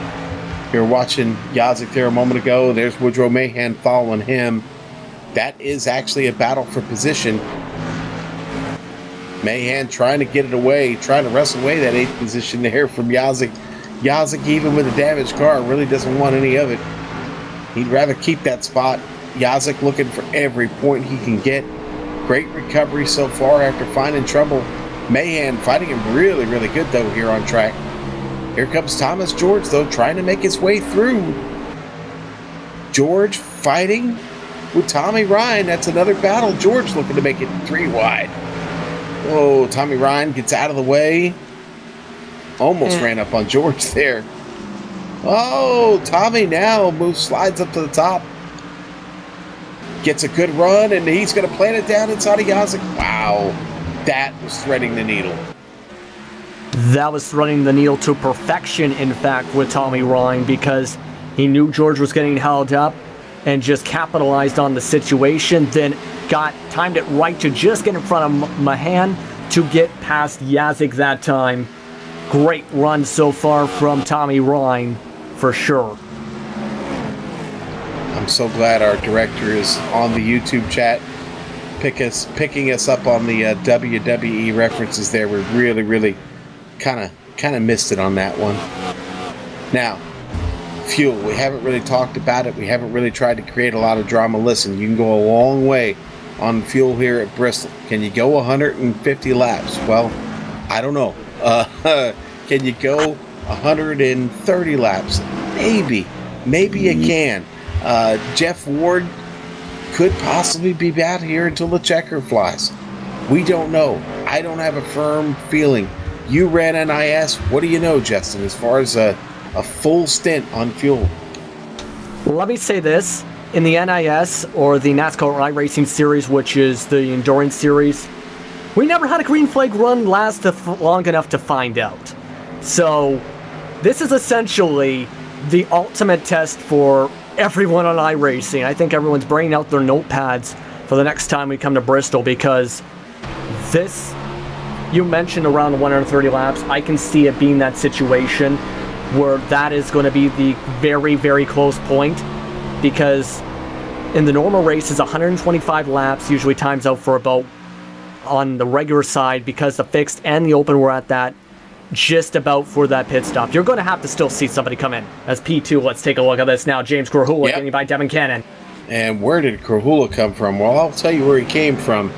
You're watching Yazik there a moment ago. There's Woodrow Mahan following him. That is actually a battle for position. Mahan trying to get it away, trying to wrestle away that 8th position there from Yazik. Yazik, even with a damaged car, really doesn't want any of it. He'd rather keep that spot. Yazik looking for every point he can get. Great recovery so far after finding trouble. Mahan fighting him really, really good, though, here on track. Here comes Thomas George, though, trying to make his way through. George fighting with Tommy Ryan. That's another battle. George looking to make it 3 wide. Oh, Tommy Ryan gets out of the way. Almost ran up on George there. Oh, Tommy now slides up to the top. Gets a good run, and he's going to plant it down inside of Yazik. Wow, that was threading the needle. That was threading the needle to perfection, in fact, with Tommy Ryan, because he knew George was getting held up and just capitalized on the situation, then timed it right to just get in front of Mahan to get past Yazik that time. Great run so far from Tommy Ryan, for sure. I'm so glad our director is on the YouTube chat, picking us up on the WWE references there. We really, really kind of missed it on that one. Now, fuel. We haven't really talked about it. We haven't really tried to create a lot of drama. Listen, you can go a long way on fuel here at Bristol. Can you go 150 laps? Well, I don't know. Can you go 130 laps? Maybe you can. Jeff Ward could possibly be out here until the checker flies. We don't know. I don't have a firm feeling. You ran NIS. What do you know, Justin, as far as a full stint on fuel? Well, let me say this. In the NIS, or the NASCAR iRacing Series, which is the endurance series, we never had a green flag run last long enough to find out. So this is essentially the ultimate test for everyone on iRacing. I think everyone's bringing out their notepads for the next time we come to Bristol, because this, you mentioned around 130 laps, I can see it being that situation where that is going to be the very, very close point, because in the normal races, 125 laps usually times out for about, on the regular side, because the fixed and the open were at that, just about for that pit stop. You're going to have to still see somebody come in as P2. Let's take a look at this now. James Krahula getting by Devin Cannon. And where did Krahula come from? Well, I'll tell you where he came from.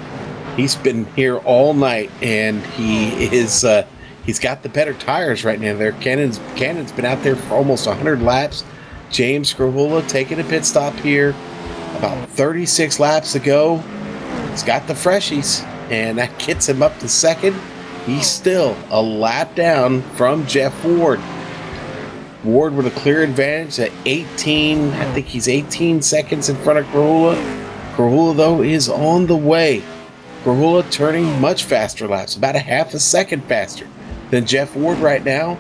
He's been here all night, and he's got the better tires right now. There, Cannon's been out there for almost 100 laps. James Krahula taking a pit stop here about 36 laps ago. He's got the freshies, and that gets him up to second. He's still a lap down from Jeff Ward. Ward with a clear advantage at 18. I think he's 18 seconds in front of Krahula. Krahula, though, is on the way. Krahula turning much faster laps, about a half a second faster than Jeff Ward right now.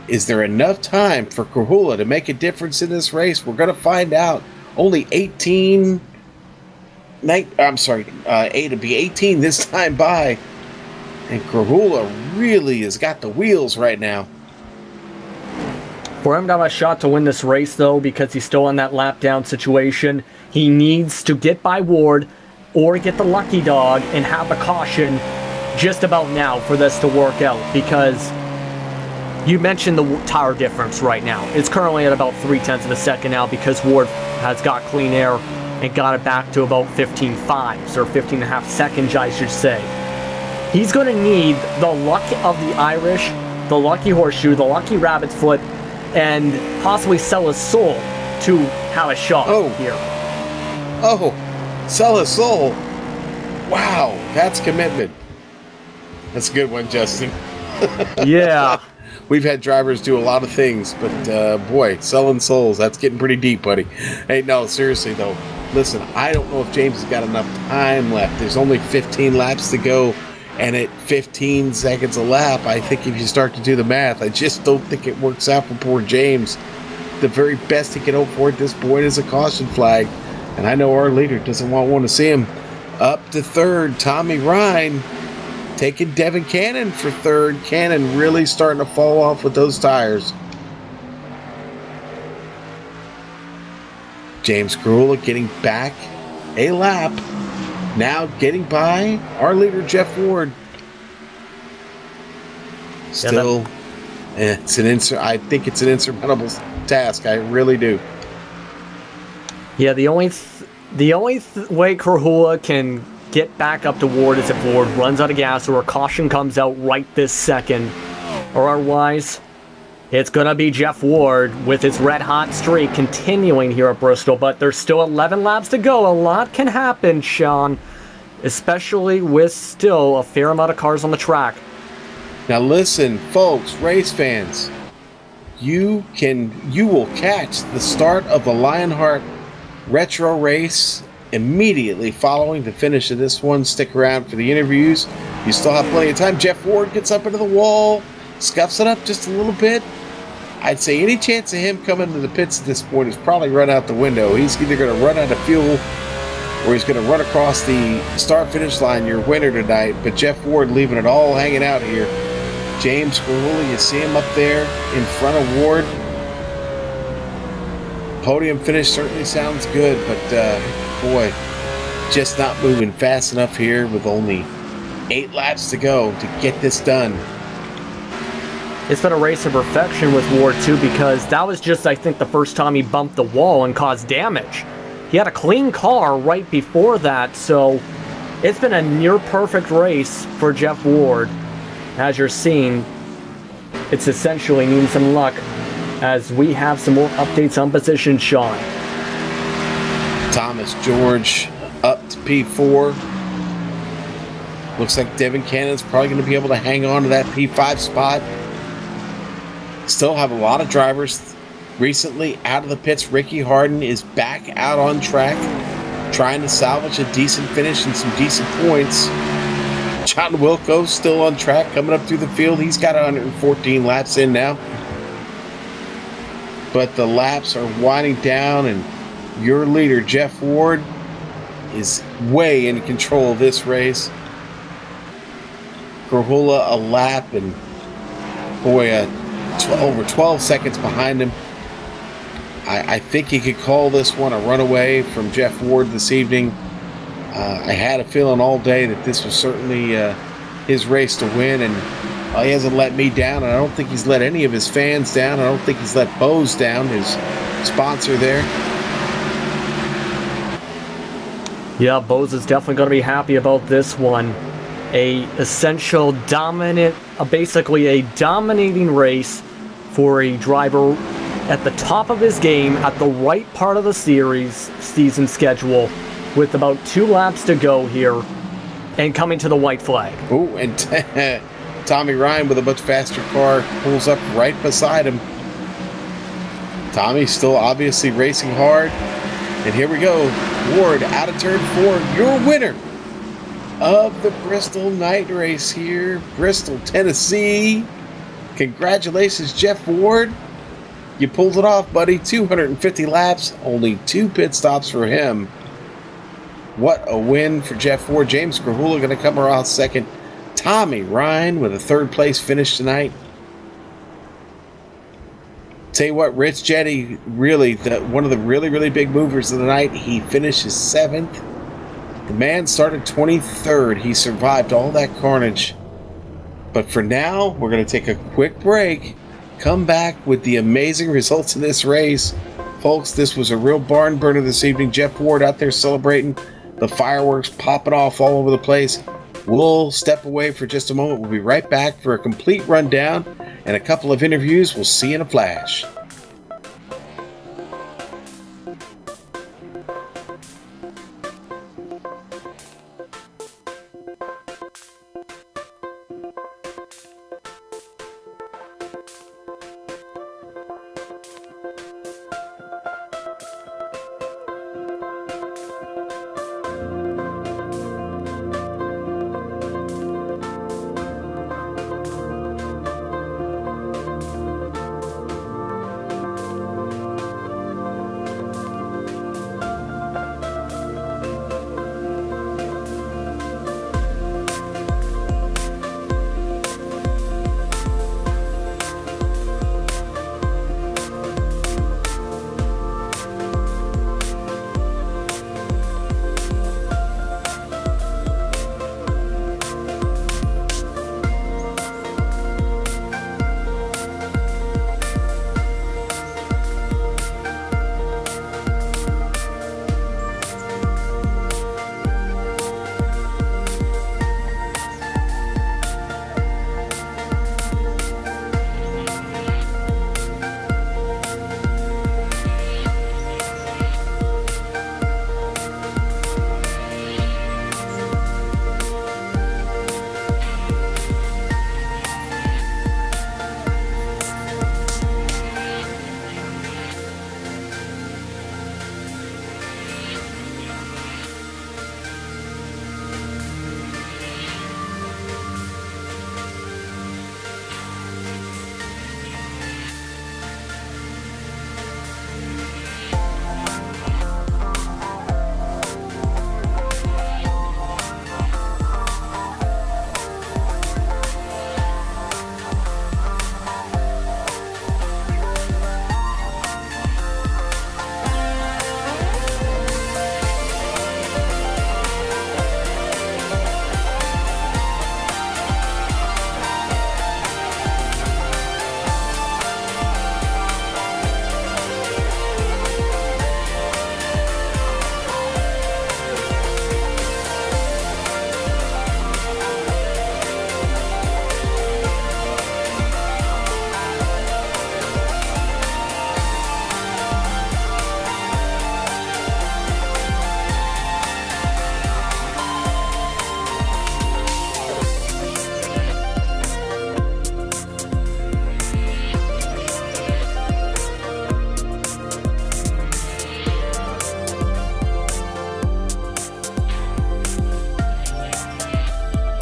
Is there enough time for Krahula to make a difference in this race? We're going to find out. Only 18. It'll be 18 this time by. And Krahula really has got the wheels right now. For him to have a shot to win this race, though, because he's still in that lap down situation, he needs to get by Ward or get the lucky dog and have a caution just about now for this to work out, because you mentioned the tire difference right now. It's currently at about 0.3 of a second now because Ward has got clean air and got it back to about 15.5s, or 15.5 seconds, I should say. He's going to need the luck of the Irish, the lucky horseshoe, the lucky rabbit's foot, and possibly sell his soul to have a shot here. Oh, sell his soul. Wow, that's commitment. That's a good one, Justin. Yeah. We've had drivers do a lot of things, but boy, selling souls, that's getting pretty deep, buddy. Hey, no, seriously, though. Listen, I don't know if James has got enough time left. There's only 15 laps to go, and at 15 seconds a lap, I think if you start to do the math, I just don't think it works out for poor James. The very best he can hope for at this point is a caution flag, and I know our leader doesn't want to see him. Up to third, Tommy Ryan taking Devin Cannon for third. Cannon really starting to fall off with those tires. James Grula getting back a lap. Now getting by our leader, Jeff Ward. Still, I think it's an insurmountable task. I really do. Yeah, the only way Krahula can get back up to Ward is if Ward runs out of gas or a caution comes out right this second. Or otherwise, it's going to be Jeff Ward with his red-hot streak continuing here at Bristol. But there's still 11 laps to go. A lot can happen, Sean, especially with still a fair amount of cars on the track. Now listen, folks, race fans, you will catch the start of the Lionheart Retro race immediately following the finish of this one. Stick around for the interviews. You still have plenty of time. Jeff Ward gets up into the wall, scuffs it up just a little bit. I'd say any chance of him coming to the pits at this point is probably run out the window. He's either going to run out of fuel or he's going to run across the start-finish line, your winner tonight. But Jeff Ward leaving it all hanging out here. James Grula, you see him up there in front of Ward. Podium finish certainly sounds good, but boy, just not moving fast enough here with only 8 laps to go to get this done. It's been a race of perfection with Ward too, because that was just, I think, the first time he bumped the wall and caused damage. He had a clean car right before that, so it's been a near perfect race for Jeff Ward. As you're seeing, it's essentially needing some luck as we have some more updates on position, Sean. Thomas George up to P4. Looks like Devin Cannon's probably going to be able to hang on to that P5 spot. Still have a lot of drivers recently out of the pits. Ricky Harden is back out on track, trying to salvage a decent finish and some decent points. John Wilco still on track, coming up through the field. He's got 114 laps in now. But the laps are winding down, and your leader, Jeff Ward, is way in control of this race. Krahula a lap, and boy, over 12 seconds behind him. I think he could call this one a runaway from Jeff Ward this evening. I had a feeling all day that this was certainly his race to win, and he hasn't let me down, and I don't think he's let any of his fans down. I don't think he's let Bose down, his sponsor there. Yeah, Bose is definitely going to be happy about this one. A essential dominant, basically a dominating race for a driver at the top of his game at the right part of the season schedule, with about 2 laps to go here and coming to the white flag. Oh, and Tommy Ryan with a much faster car pulls up right beside him. Tommy's still obviously racing hard. And here we go. Ward out of turn 4. Your winner of the Bristol night race here. Bristol, Tennessee. Congratulations, Jeff Ward. You pulled it off, buddy. 250 laps. Only 2 pit stops for him. What a win for Jeff Ward. James Krahula going to come around second. Tommy Ryan with a 3rd place finish tonight. Tell you what, Rich Jetty, really, one of the really big movers of the night. He finishes 7th. The man started 23rd. He survived all that carnage. But for now, we're going to take a quick break. Come back with the amazing results of this race. folks, this was a real barn burner this evening. Jeff Ward out there celebrating, the fireworks popping off all over the place. We'll step away for just a moment. We'll be right back for a complete rundown and a couple of interviews. We'll see you in a flash.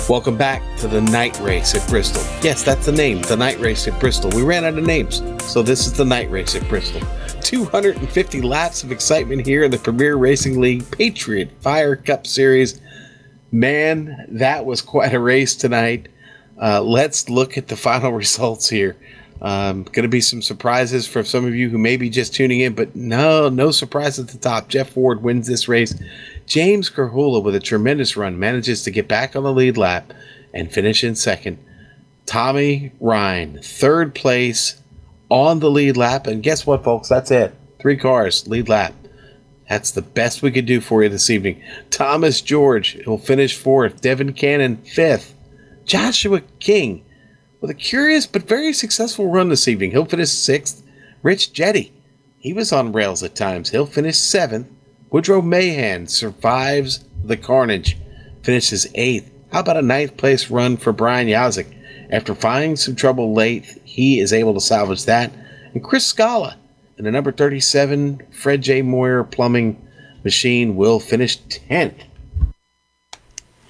Welcome back to the night race at Bristol. Yes, that's the name, the night race at Bristol. We ran out of names, so this is the night race at Bristol. 250 laps of excitement here in the Premier Racing League Patriot Fire Cup Series. Man, that was quite a race tonight. Let's look at the final results here. Going to be some surprises for some of you who may be just tuning in, but no surprise at the top. Jeff Ward wins this race. James Carhula, with a tremendous run, manages to get back on the lead lap and finish in second. Tommy Ryan, third place on the lead lap. And guess what, folks? That's it. 3 cars, lead lap. That's the best we could do for you this evening. Thomas George will finish fourth. Devin Cannon, fifth. Joshua King, with a curious but very successful run this evening. He'll finish sixth. Rich Jetty, he was on rails at times. He'll finish seventh. Woodrow Mahan survives the carnage, finishes eighth. How about a ninth place run for Brian Yazik? After finding some trouble late, he is able to salvage that. And Chris Scala in the number 37 Fred J. Moyer plumbing machine will finish 10th.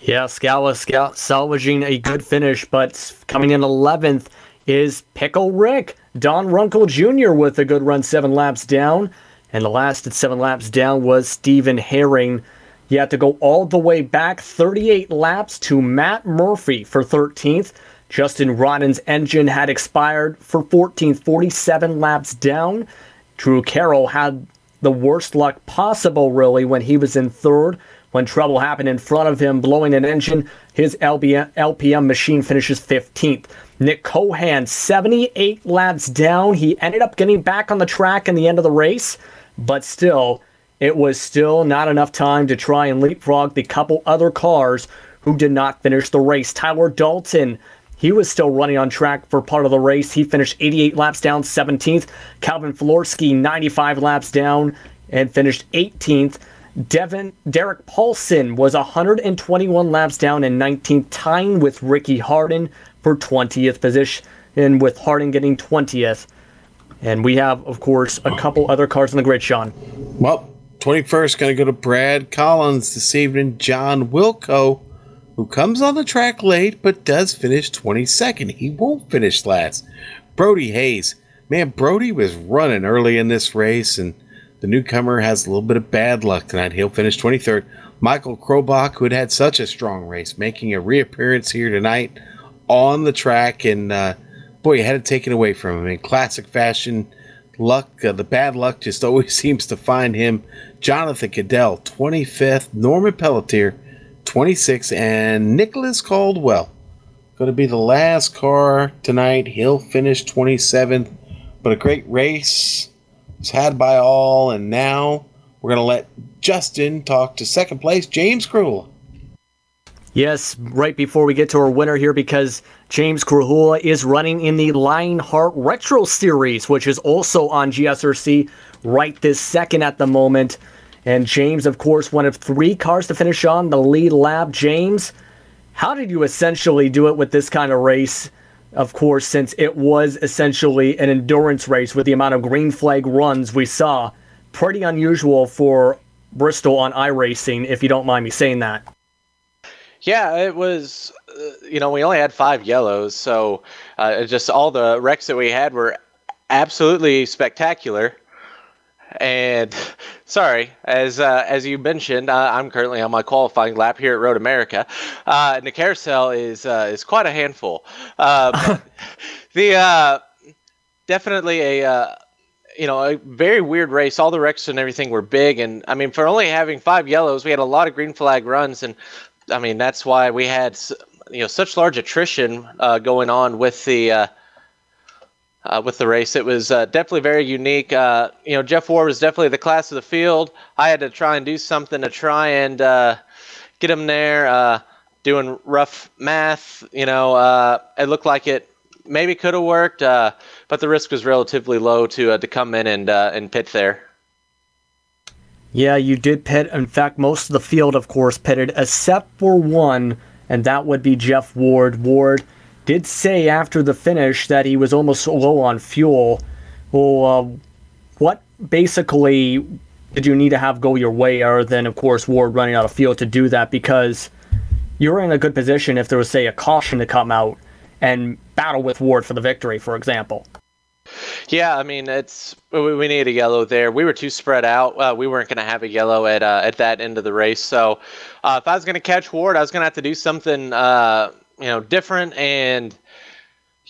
Yeah, Scala salvaging a good finish, but coming in 11th is Pickle Rick. Don Runkle Jr. with a good run, 7 laps down. And the last at 7 laps down was Stephen Herring. You had to go all the way back 38 laps to Matt Murphy for 13th. Justin Rodden's engine had expired for 14th, 47 laps down. Drew Carroll had the worst luck possible, really, when he was in third. When trouble happened in front of him, blowing an engine, his LPM machine finishes 15th. Nick Cohan, 78 laps down. He ended up getting back on the track in the end of the race, but still, it was still not enough time to try and leapfrog the couple other cars who did not finish the race. Tyler Dalton, he was still running on track for part of the race. He finished 88 laps down, 17th. Calvin Florski, 95 laps down, and finished 18th. Derek Paulson was 121 laps down and 19th, tying with Ricky Harden for 20th position, and with Harden getting 20th. And we have, of course, a couple other cars on the grid, Sean. Well, 21st going to go to Brad Collins this evening. John Wilco, who comes on the track late but does finish 22nd. He won't finish last. Brody Hayes. Man, Brody was running early in this race, and the newcomer has a little bit of bad luck tonight. He'll finish 23rd. Michael Krobach, who had such a strong race, making a reappearance here tonight on the track, and boy, you had it taken away from him in classic fashion. Luck, the bad luck just always seems to find him. Jonathan Cadell, 25th. Norman Pelletier, 26th. And Nicholas Caldwell, going to be the last car tonight. He'll finish 27th. But a great race was had by all. And now we're going to let Justin talk to second place, James Krul. Yes, right before we get to our winner here, because James Krahula is running in the Lionheart Retro Series, which is also on GSRC right this second at the moment. And James, of course, one of 3 cars to finish on the lead lap. James, how did you essentially do it with this kind of race? Of course, since it was essentially an endurance race with the amount of green flag runs we saw. Pretty unusual for Bristol on iRacing, if you don't mind me saying that. Yeah, it was, we only had 5 yellows, so just all the wrecks that we had were absolutely spectacular. And sorry, as you mentioned, I'm currently on my qualifying lap here at Road America. And the carousel is quite a handful. Definitely a very weird race. All the wrecks and everything were big, and I mean, for only having 5 yellows, we had a lot of green flag runs, and I mean, that's why we had such large attrition going on with the race. It was definitely very unique. Jeff Ward was definitely the class of the field. I had to try and do something to try and get him there. Doing rough math, it looked like it maybe could have worked, but the risk was relatively low to come in and pit there. Yeah, you did pit. In fact, most of the field, of course, pitted, except for one, and that would be Jeff Ward. Ward did say after the finish that he was almost low on fuel. Well, what basically did you need to have go your way, other than, of course, Ward running out of fuel to do that? Because you're in a good position if there was, say, a caution to come out and battle with Ward for the victory, for example. Yeah, I mean, we need a yellow there. We were too spread out. We weren't going to have a yellow at that end of the race. So if I was going to catch Ward, I was going to have to do something different. And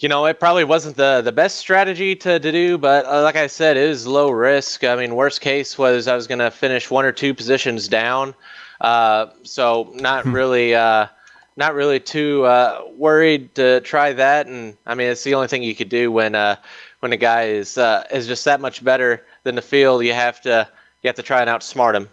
it probably wasn't the best strategy to do. But like I said, it is low risk. I mean, worst case was I was going to finish 1 or 2 positions down. So not really too worried to try that. And I mean, it's the only thing you could do when a guy is just that much better than the field. You have to try and outsmart him.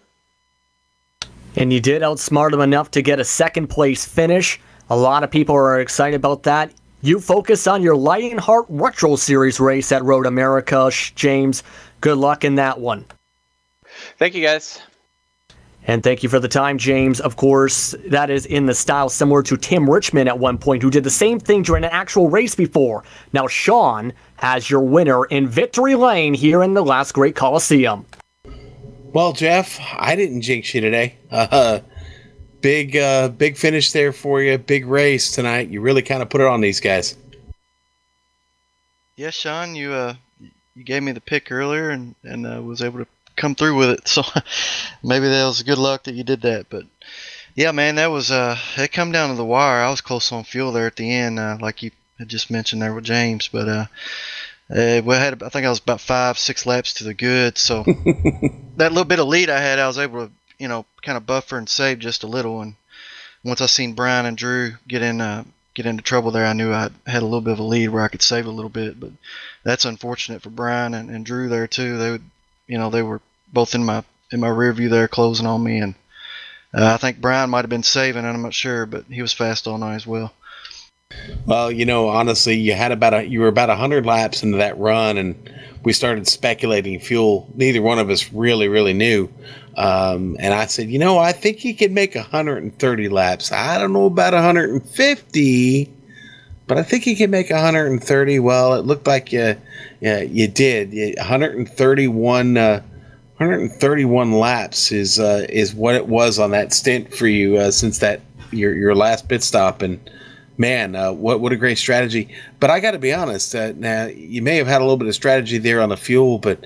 And you did outsmart him enough to get a second place finish. A lot of people are excited about that. You focus on your Lionheart Retro Series race at Road America, James. Good luck in that one. Thank you, guys. And thank you for the time, James. Of course, that is in the style similar to Tim Richmond at one point, who did the same thing during an actual race before. Now, Sean has your winner in Victory Lane here in the Last Great Coliseum. Well, Jeff, I didn't jinx you today. Big finish there for you. Big race tonight. You really kind of put it on these guys. Yes, Sean, you gave me the pick earlier and was able to come through with it, so maybe that was good luck that you did that. But yeah, man, that was it come down to the wire. I was close on fuel there at the end, like you had just mentioned there with James, but I think I was about 5-6 laps to the good, so that little bit of lead I had, I was able to kind of buffer and save just a little. And once I seen Brian and Drew get into trouble there, I knew I had a little bit of a lead where I could save a little bit. But that's unfortunate for Brian and Drew there too. They were both in my rear view there, closing on me, and I think Brian might have been saving, and I'm not sure, but he was fast all night as well. Well, honestly, you were about 100 laps into that run, and we started speculating fuel. Neither one of us really knew. And I said, I think he could make 130 laps. I don't know about 150, but I think he can make 130. Well, it looked like you did. 131 laps is what it was on that stint for you since that your last pit stop. And man, what a great strategy. But I got to be honest, now you may have had a little bit of strategy there on the fuel, but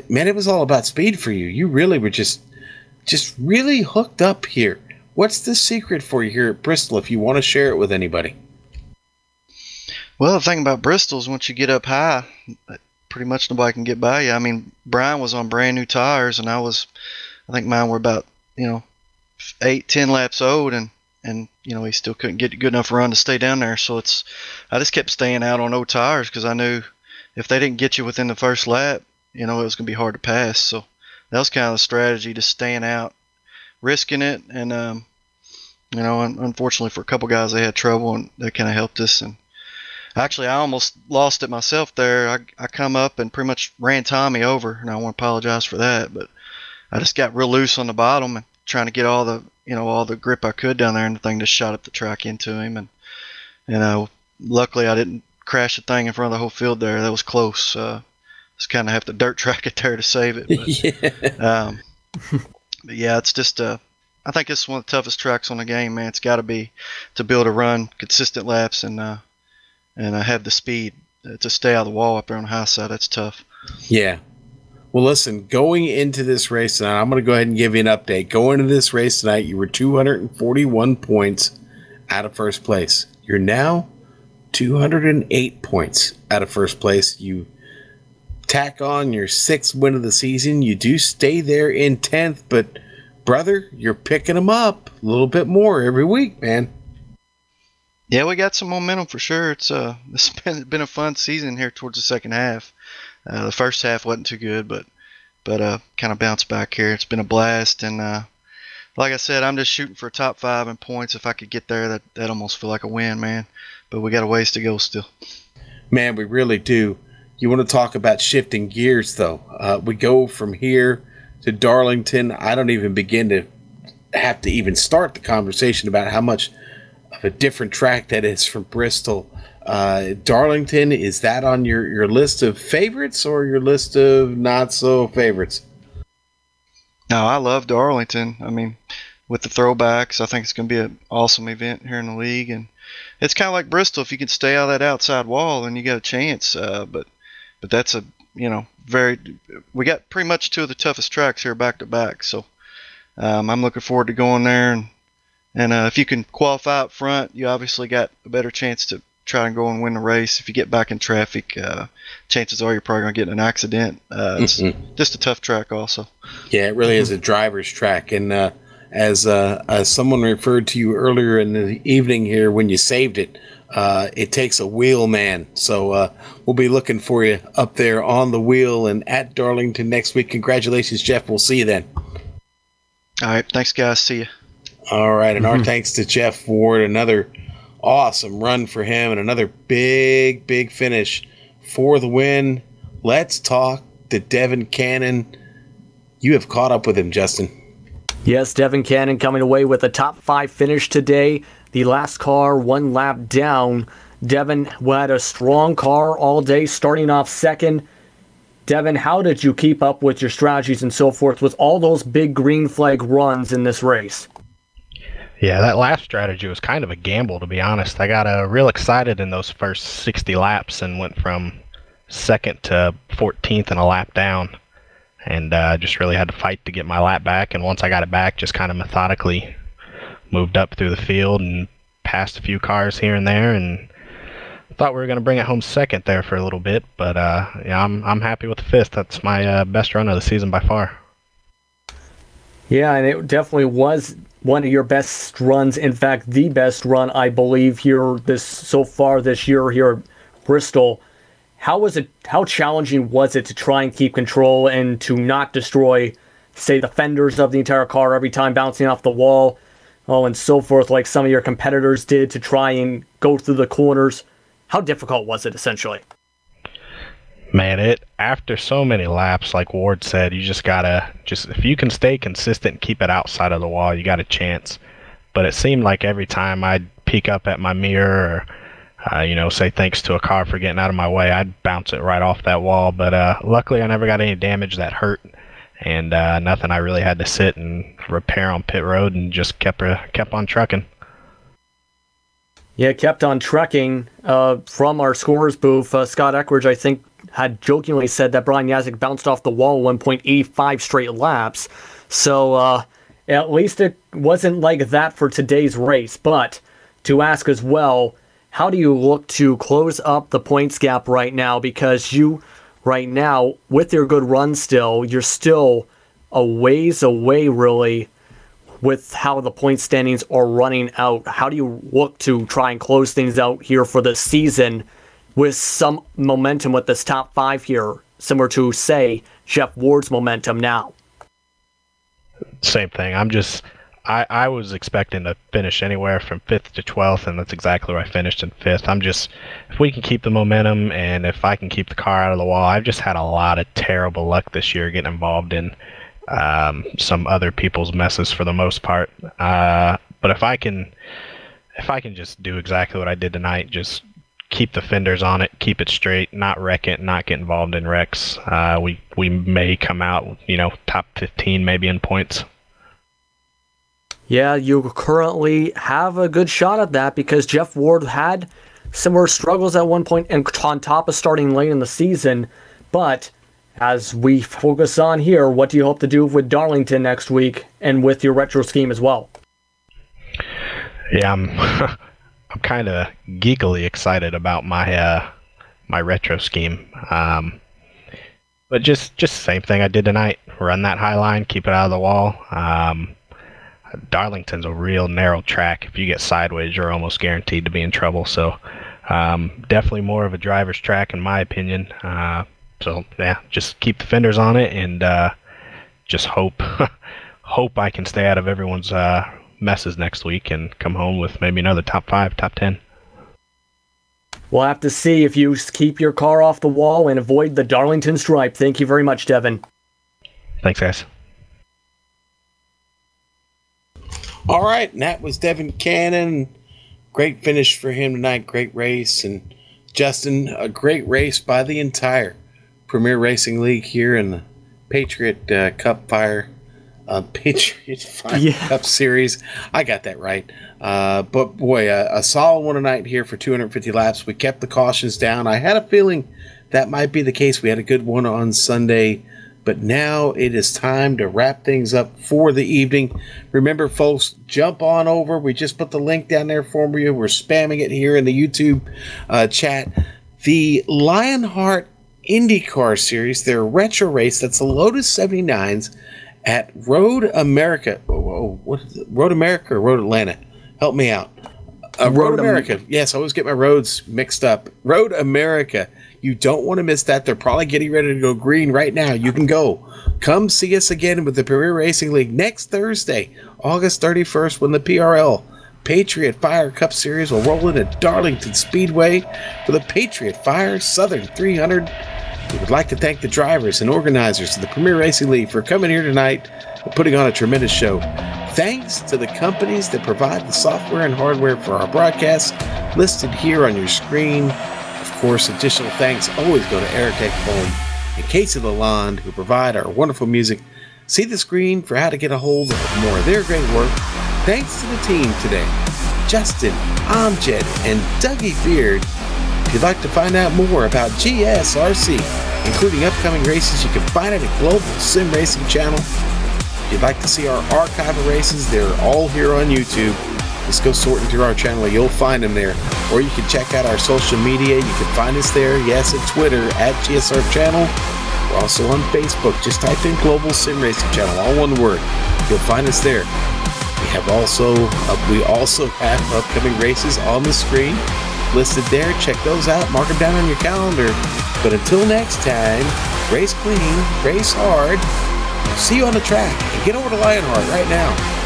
man, it was all about speed for you. You really were just really hooked up here. What's the secret for you here at Bristol if you want to share it with anybody? Well, the thing about Bristol is once you get up high, pretty much nobody can get by you. I mean, Brian was on brand new tires, and I think mine were about 8-10 laps old, and he still couldn't get a good enough run to stay down there. So I just kept staying out on old tires because I knew if they didn't get you within the first lap, it was going to be hard to pass. So that was kind of the strategy, just staying out, risking it. And, unfortunately for a couple guys, they had trouble, and that kind of helped us. And actually, I almost lost it myself there. I come up and pretty much ran Tommy over, and I want to apologize for that. But I just got real loose on the bottom and trying to get all the grip I could down there, and the thing just shot up the track into him. And luckily I didn't crash the thing in front of the whole field there. That was close. Just kind of have to dirt track it there to save it. But, but yeah, it's just I think it's one of the toughest tracks on the game, man. It's got to be to be able to run consistent laps and have the speed to stay out of the wall up there on the high side. That's tough. Yeah. Well, listen, going into this race tonight, I'm going to go ahead and give you an update. Going into this race tonight, you were 241 points out of first place. You're now 208 points out of first place. You tack on your 6th win of the season. You do stay there in 10th, but brother, you're picking them up a little bit more every week, man. Yeah, we got some momentum for sure. It's been a fun season here towards the second half. The first half wasn't too good, but kind of bounced back here. It's been a blast, and like I said, I'm just shooting for a top 5 in points. If I could get there, that almost feel like a win, man. But we got a ways to go still. Man, we really do. You want to talk about shifting gears, though? We go from here to Darlington. I don't even begin to have to even start the conversation about how much of a different track that is from Bristol. Darlington, is that on your list of favorites or your list of not so favorites? No, I love Darlington. I mean, with the throwbacks, I think it's going to be an awesome event here in the league, and it's kind of like Bristol. If you can stay out of that outside wall, then you got a chance. But that's we got pretty much 2 of the toughest tracks here back to back. So I'm looking forward to going there, and if you can qualify up front, you obviously got a better chance to try and go and win the race. If you get back in traffic, chances are you're probably going to get in an accident. It's just a tough track also. Yeah, it really is a driver's track. And as someone referred to you earlier in the evening here when you saved it, it takes a wheel man. So we'll be looking for you up there on the wheel and at Darlington next week. Congratulations, Jeff. We'll see you then. All right. Thanks, guys. See you. All right. And our thanks to Jeff Ward. Another awesome run for him and another big finish for the win. Let's talk to Devin Cannon. You have caught up with him, Justin. Yes, Devin Cannon coming away with a top 5 finish today. The last car 1 lap down. Devin had a strong car all day, starting off second. Devin, how did you keep up with your strategies and so forth with all those big green flag runs in this race? Yeah, that last strategy was kind of a gamble, to be honest. I got real excited in those first 60 laps and went from 2nd to 14th and a lap down. And just really had to fight to get my lap back. And once I got it back, just kind of methodically moved up through the field and passed a few cars here and there. And thought we were going to bring it home 2nd there for a little bit. But yeah, I'm happy with the 5th. That's my best run of the season by far. Yeah, and it definitely was one of your best runs. In fact, the best run, I believe, here so far this year here at Bristol. how challenging was it to try and keep control and to not destroy, say, the fenders of the entire car every time bouncing off the wall, and so forth, like some of your competitors did to try and go through the corners? How difficult was it, essentially? Man, after so many laps, like Ward said, you just gotta, if you can stay consistent and keep it outside of the wall, you got a chance. But it seemed like every time I'd peek up at my mirror or, say thanks to a car for getting out of my way, I'd bounce it right off that wall. But luckily I never got any damage that hurt, and nothing I really had to sit and repair on pit road, and just kept on trucking. Yeah, kept on trucking. From our scorers booth, Scott Eckridge, I think, had jokingly said that Brian Yazik bounced off the wall 1.85 straight laps. So at least it wasn't like that for today's race. But to ask as well, how do you look to close up the points gap right now? Because you, right now, with your good run still, you're still a ways away, really, with how the point standings are running out. How do you look to try and close things out here for the season with some momentum with this top 5 here, similar to, say, Jeff Ward's momentum now? Same thing. I was expecting to finish anywhere from 5th to 12th, and that's exactly where I finished, in 5th. If we can keep the momentum and if I can keep the car out of the wall, I've just had a lot of terrible luck this year getting involved in some other people's messes for the most part. But if I can just do exactly what I did tonight, just keep the fenders on it, keep it straight, not wreck it, not get involved in wrecks, we may come out, top 15 maybe in points. Yeah, you currently have a good shot at that, because Jeff Ward had similar struggles at one point and on top of starting late in the season. But as we focus on here, what do you hope to do with Darlington next week and with your retro scheme as well? Yeah, I'm kind of geekily excited about my retro scheme. But just the same thing I did tonight. Run that high line, keep it out of the wall. Darlington's a real narrow track. If you get sideways, you're almost guaranteed to be in trouble. So definitely more of a driver's track in my opinion. So yeah, just keep the fenders on it, and just hope I can stay out of everyone's messes next week and come home with maybe another top 5, top 10. We'll have to see if you keep your car off the wall and avoid the Darlington stripe. Thank you very much, Devin. Thanks, guys. All right, and that was Devin Cannon. Great finish for him tonight. Great race. And Justin, a great race by the entire Premier Racing League here in the Patriot Cup Fire. Patriot Fire Cup Series. I got that right. But boy, a solid one tonight here for 250 laps. We kept the cautions down. I had a feeling that might be the case. We had a good one on Sunday. But now it is time to wrap things up for the evening. Remember, folks, jump on over. We just put the link down there for you. We're spamming it here in the YouTube chat. The Lionheart IndyCar Series, their retro race, that's the Lotus 79s at Road America. What is it? Road America or Road Atlanta? Help me out. Road America. Yes, I always get my roads mixed up. Road America. You don't want to miss that. They're probably getting ready to go green right now. You can go. Come see us again with the Premier Racing League next Thursday, August 31st, when the PRL Patriot Fire Cup Series will roll in at Darlington Speedway for the Patriot Fire Southern 300. We would like to thank the drivers and organizers of the Premier Racing League for coming here tonight and putting on a tremendous show. Thanks to the companies that provide the software and hardware for our broadcasts listed here on your screen. Of course, additional thanks always go to Eric Ekholm and Casey Lalonde, who provide our wonderful music. See the screen for how to get a hold of more of their great work. Thanks to the team today, Justin, Amjad, and Dougie Beard. If you'd like to find out more about GSRC, including upcoming races, you can find it at Global Sim Racing Channel. If you'd like to see our archive of races, they're all here on YouTube. Just go sorting through our channel. You'll find them there. Or you can check out our social media. You can find us there. Yes, at Twitter, at GSR Channel. We're also on Facebook. Just type in Global Sim Racing Channel, all one word. You'll find us there. We also have upcoming races on the screen listed there. Check those out. Mark them down on your calendar. But until next time, race clean, race hard. See you on the track, and get over to Lionheart right now.